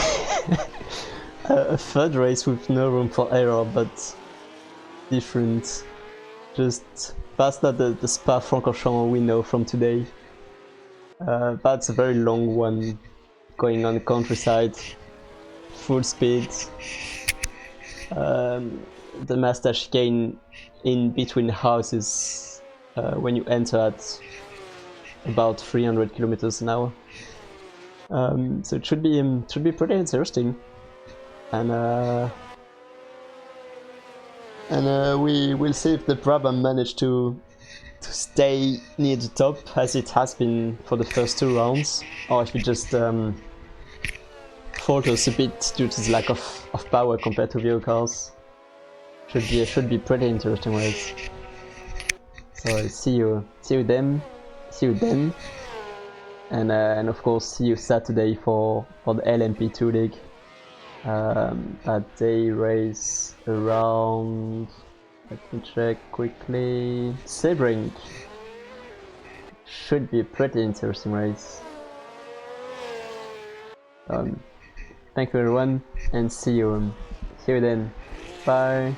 A third race with no room for error, but different. Just that's not the Spa-Francorchamps we know from today. That's a very long one, going on the countryside, full speed. The master chicane in between houses when you enter at about 300 kilometers an hour. So it should be pretty interesting, and we will see if the Brabham manage to stay near the top as it has been for the first 2 rounds, or if it just falters a bit due to the lack of power compared to the other cars. Should be pretty interesting race. So I'll see you then, and of course see you Saturday for the LMP2 league. That they race around, let me check quickly, Sebring. Should be a pretty interesting race. Thank you everyone, and see you then. Bye.